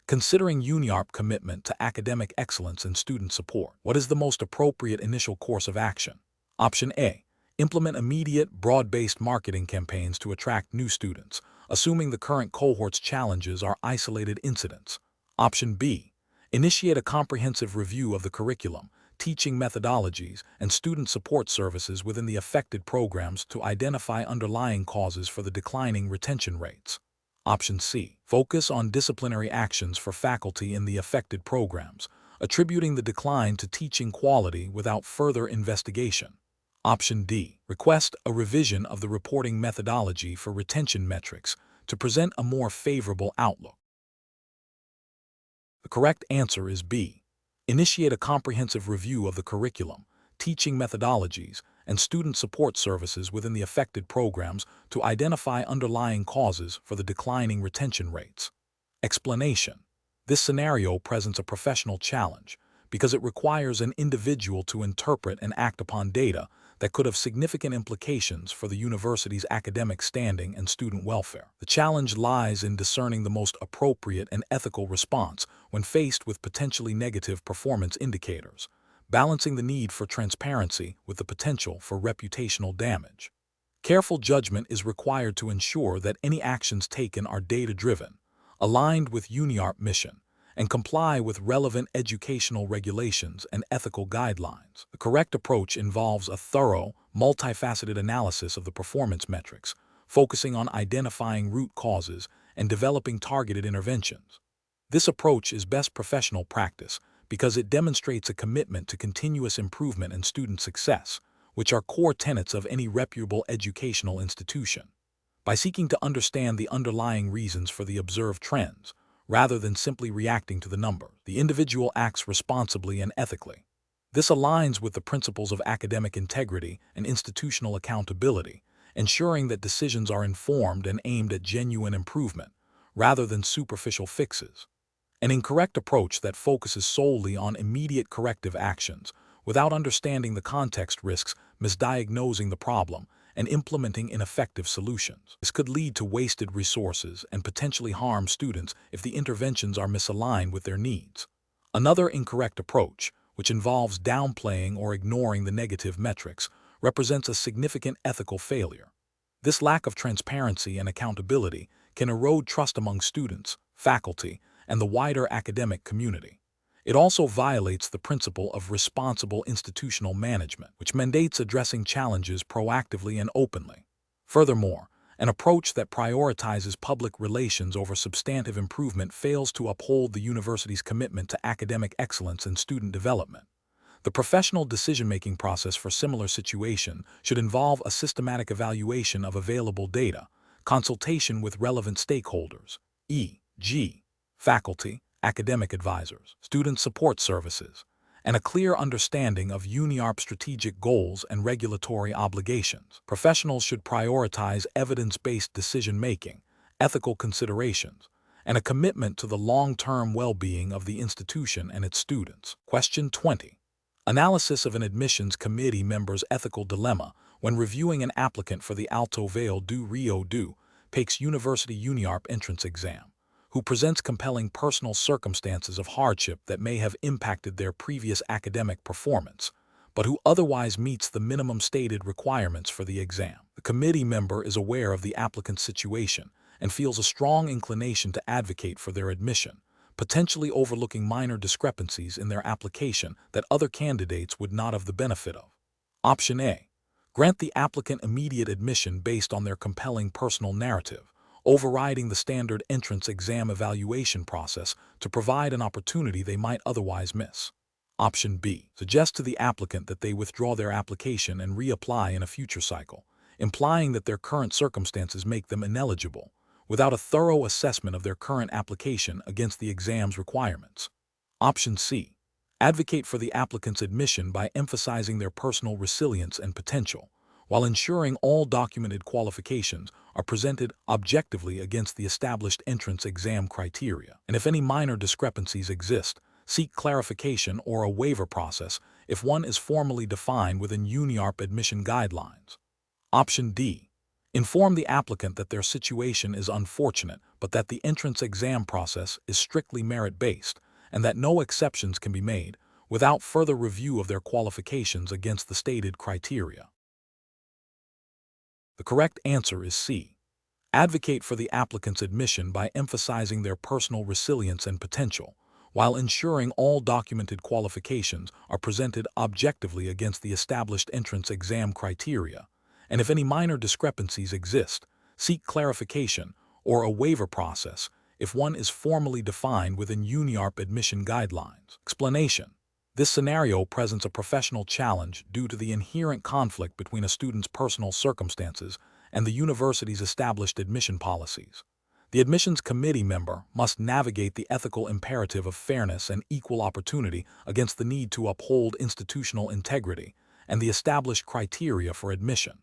Speaker 1: Considering UNIARP commitment to academic excellence and student support, what is the most appropriate initial course of action? Option A. Implement immediate, broad-based marketing campaigns to attract new students, assuming the current cohort's challenges are isolated incidents. Option B. Initiate a comprehensive review of the curriculum, teaching methodologies, and student support services within the affected programs to identify underlying causes for the declining retention rates. Option C. Focus on disciplinary actions for faculty in the affected programs, attributing the decline to teaching quality without further investigation. Option D. Request a revision of the reporting methodology for retention metrics to present a more favorable outlook. The correct answer is B. Initiate a comprehensive review of the curriculum, teaching methodologies, and student support services within the affected programs to identify underlying causes for the declining retention rates. Explanation. This scenario presents a professional challenge because it requires an individual to interpret and act upon data that could have significant implications for the university's academic standing and student welfare. The challenge lies in discerning the most appropriate and ethical response when faced with potentially negative performance indicators, balancing the need for transparency with the potential for reputational damage. Careful judgment is required to ensure that any actions taken are data-driven, aligned with UNIARP mission, and comply with relevant educational regulations and ethical guidelines. The correct approach involves a thorough, multifaceted analysis of the performance metrics, focusing on identifying root causes and developing targeted interventions. This approach is best professional practice because it demonstrates a commitment to continuous improvement and student success, which are core tenets of any reputable educational institution. By seeking to understand the underlying reasons for the observed trends, rather than simply reacting to the number, the individual acts responsibly and ethically. This aligns with the principles of academic integrity and institutional accountability, ensuring that decisions are informed and aimed at genuine improvement, rather than superficial fixes. An incorrect approach that focuses solely on immediate corrective actions, without understanding the context risks misdiagnosing the problem and implementing ineffective solutions. This could lead to wasted resources and potentially harm students if the interventions are misaligned with their needs. Another incorrect approach, which involves downplaying or ignoring the negative metrics, represents a significant ethical failure. This lack of transparency and accountability can erode trust among students, faculty, and the wider academic community. It also violates the principle of responsible institutional management, which mandates addressing challenges proactively and openly. Furthermore, an approach that prioritizes public relations over substantive improvement fails to uphold the university's commitment to academic excellence and student development. The professional decision-making process for similar situations should involve a systematic evaluation of available data, consultation with relevant stakeholders, e.g., faculty, academic advisors, student support services, and a clear understanding of UNIARP strategic goals and regulatory obligations. Professionals should prioritize evidence-based decision-making, ethical considerations, and a commitment to the long-term well-being of the institution and its students. Question 20. Analysis of an admissions committee member's ethical dilemma when reviewing an applicant for the Alto Vale do Rio do Peixe University UNIARP entrance exam, who presents compelling personal circumstances of hardship that may have impacted their previous academic performance, but who otherwise meets the minimum stated requirements for the exam. The committee member is aware of the applicant's situation and feels a strong inclination to advocate for their admission, potentially overlooking minor discrepancies in their application that other candidates would not have the benefit of. Option A. Grant the applicant immediate admission based on their compelling personal narrative, overriding the standard entrance exam evaluation process to provide an opportunity they might otherwise miss. Option B. Suggest to the applicant that they withdraw their application and reapply in a future cycle, implying that their current circumstances make them ineligible, without a thorough assessment of their current application against the exam's requirements. Option C. Advocate for the applicant's admission by emphasizing their personal resilience and potential, while ensuring all documented qualifications are presented objectively against the established entrance exam criteria. And if any minor discrepancies exist, seek clarification or a waiver process if one is formally defined within UNIARP admission guidelines. Option D. Inform the applicant that their situation is unfortunate, but that the entrance exam process is strictly merit-based, and that no exceptions can be made without further review of their qualifications against the stated criteria. The correct answer is C. Advocate for the applicant's admission by emphasizing their personal resilience and potential, while ensuring all documented qualifications are presented objectively against the established entrance exam criteria, and if any minor discrepancies exist, seek clarification or a waiver process if one is formally defined within UNIARP admission guidelines. Explanation. This scenario presents a professional challenge due to the inherent conflict between a student's personal circumstances and the university's established admission policies. The admissions committee member must navigate the ethical imperative of fairness and equal opportunity against the need to uphold institutional integrity and the established criteria for admission.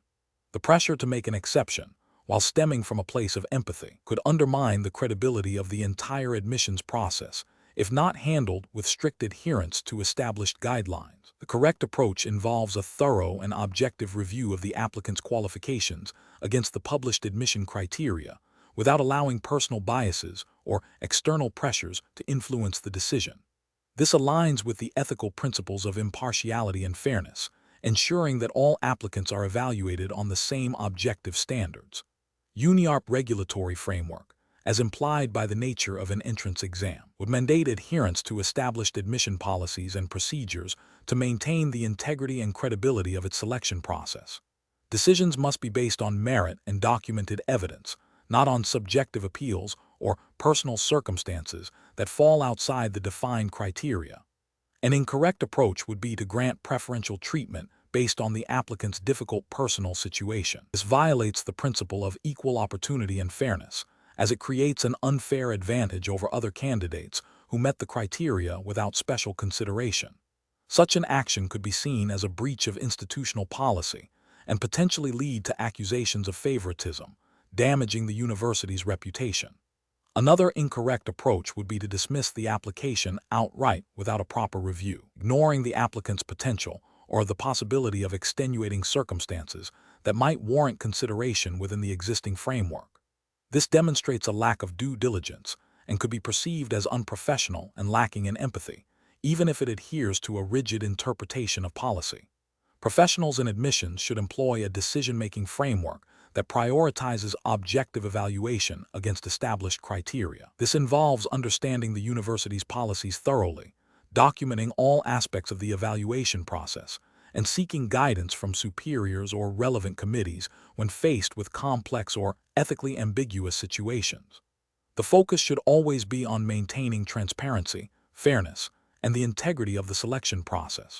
Speaker 1: The pressure to make an exception, while stemming from a place of empathy, could undermine the credibility of the entire admissions process if not handled with strict adherence to established guidelines. The correct approach involves a thorough and objective review of the applicant's qualifications against the published admission criteria, without allowing personal biases or external pressures to influence the decision. This aligns with the ethical principles of impartiality and fairness, ensuring that all applicants are evaluated on the same objective standards. UNIARP regulatory framework, as implied by the nature of an entrance exam, would mandate adherence to established admission policies and procedures to maintain the integrity and credibility of its selection process. Decisions must be based on merit and documented evidence, not on subjective appeals or personal circumstances that fall outside the defined criteria. An incorrect approach would be to grant preferential treatment based on the applicant's difficult personal situation. This violates the principle of equal opportunity and fairness, as it creates an unfair advantage over other candidates who met the criteria without special consideration. Such an action could be seen as a breach of institutional policy and potentially lead to accusations of favoritism, damaging the university's reputation. Another incorrect approach would be to dismiss the application outright without a proper review, ignoring the applicant's potential or the possibility of extenuating circumstances that might warrant consideration within the existing framework. This demonstrates a lack of due diligence and could be perceived as unprofessional and lacking in empathy, even if it adheres to a rigid interpretation of policy. Professionals in admissions should employ a decision-making framework that prioritizes objective evaluation against established criteria. This involves understanding the university's policies thoroughly, documenting all aspects of the evaluation process, and seeking guidance from superiors or relevant committees when faced with complex or ethically ambiguous situations. The focus should always be on maintaining transparency, fairness, and the integrity of the selection process.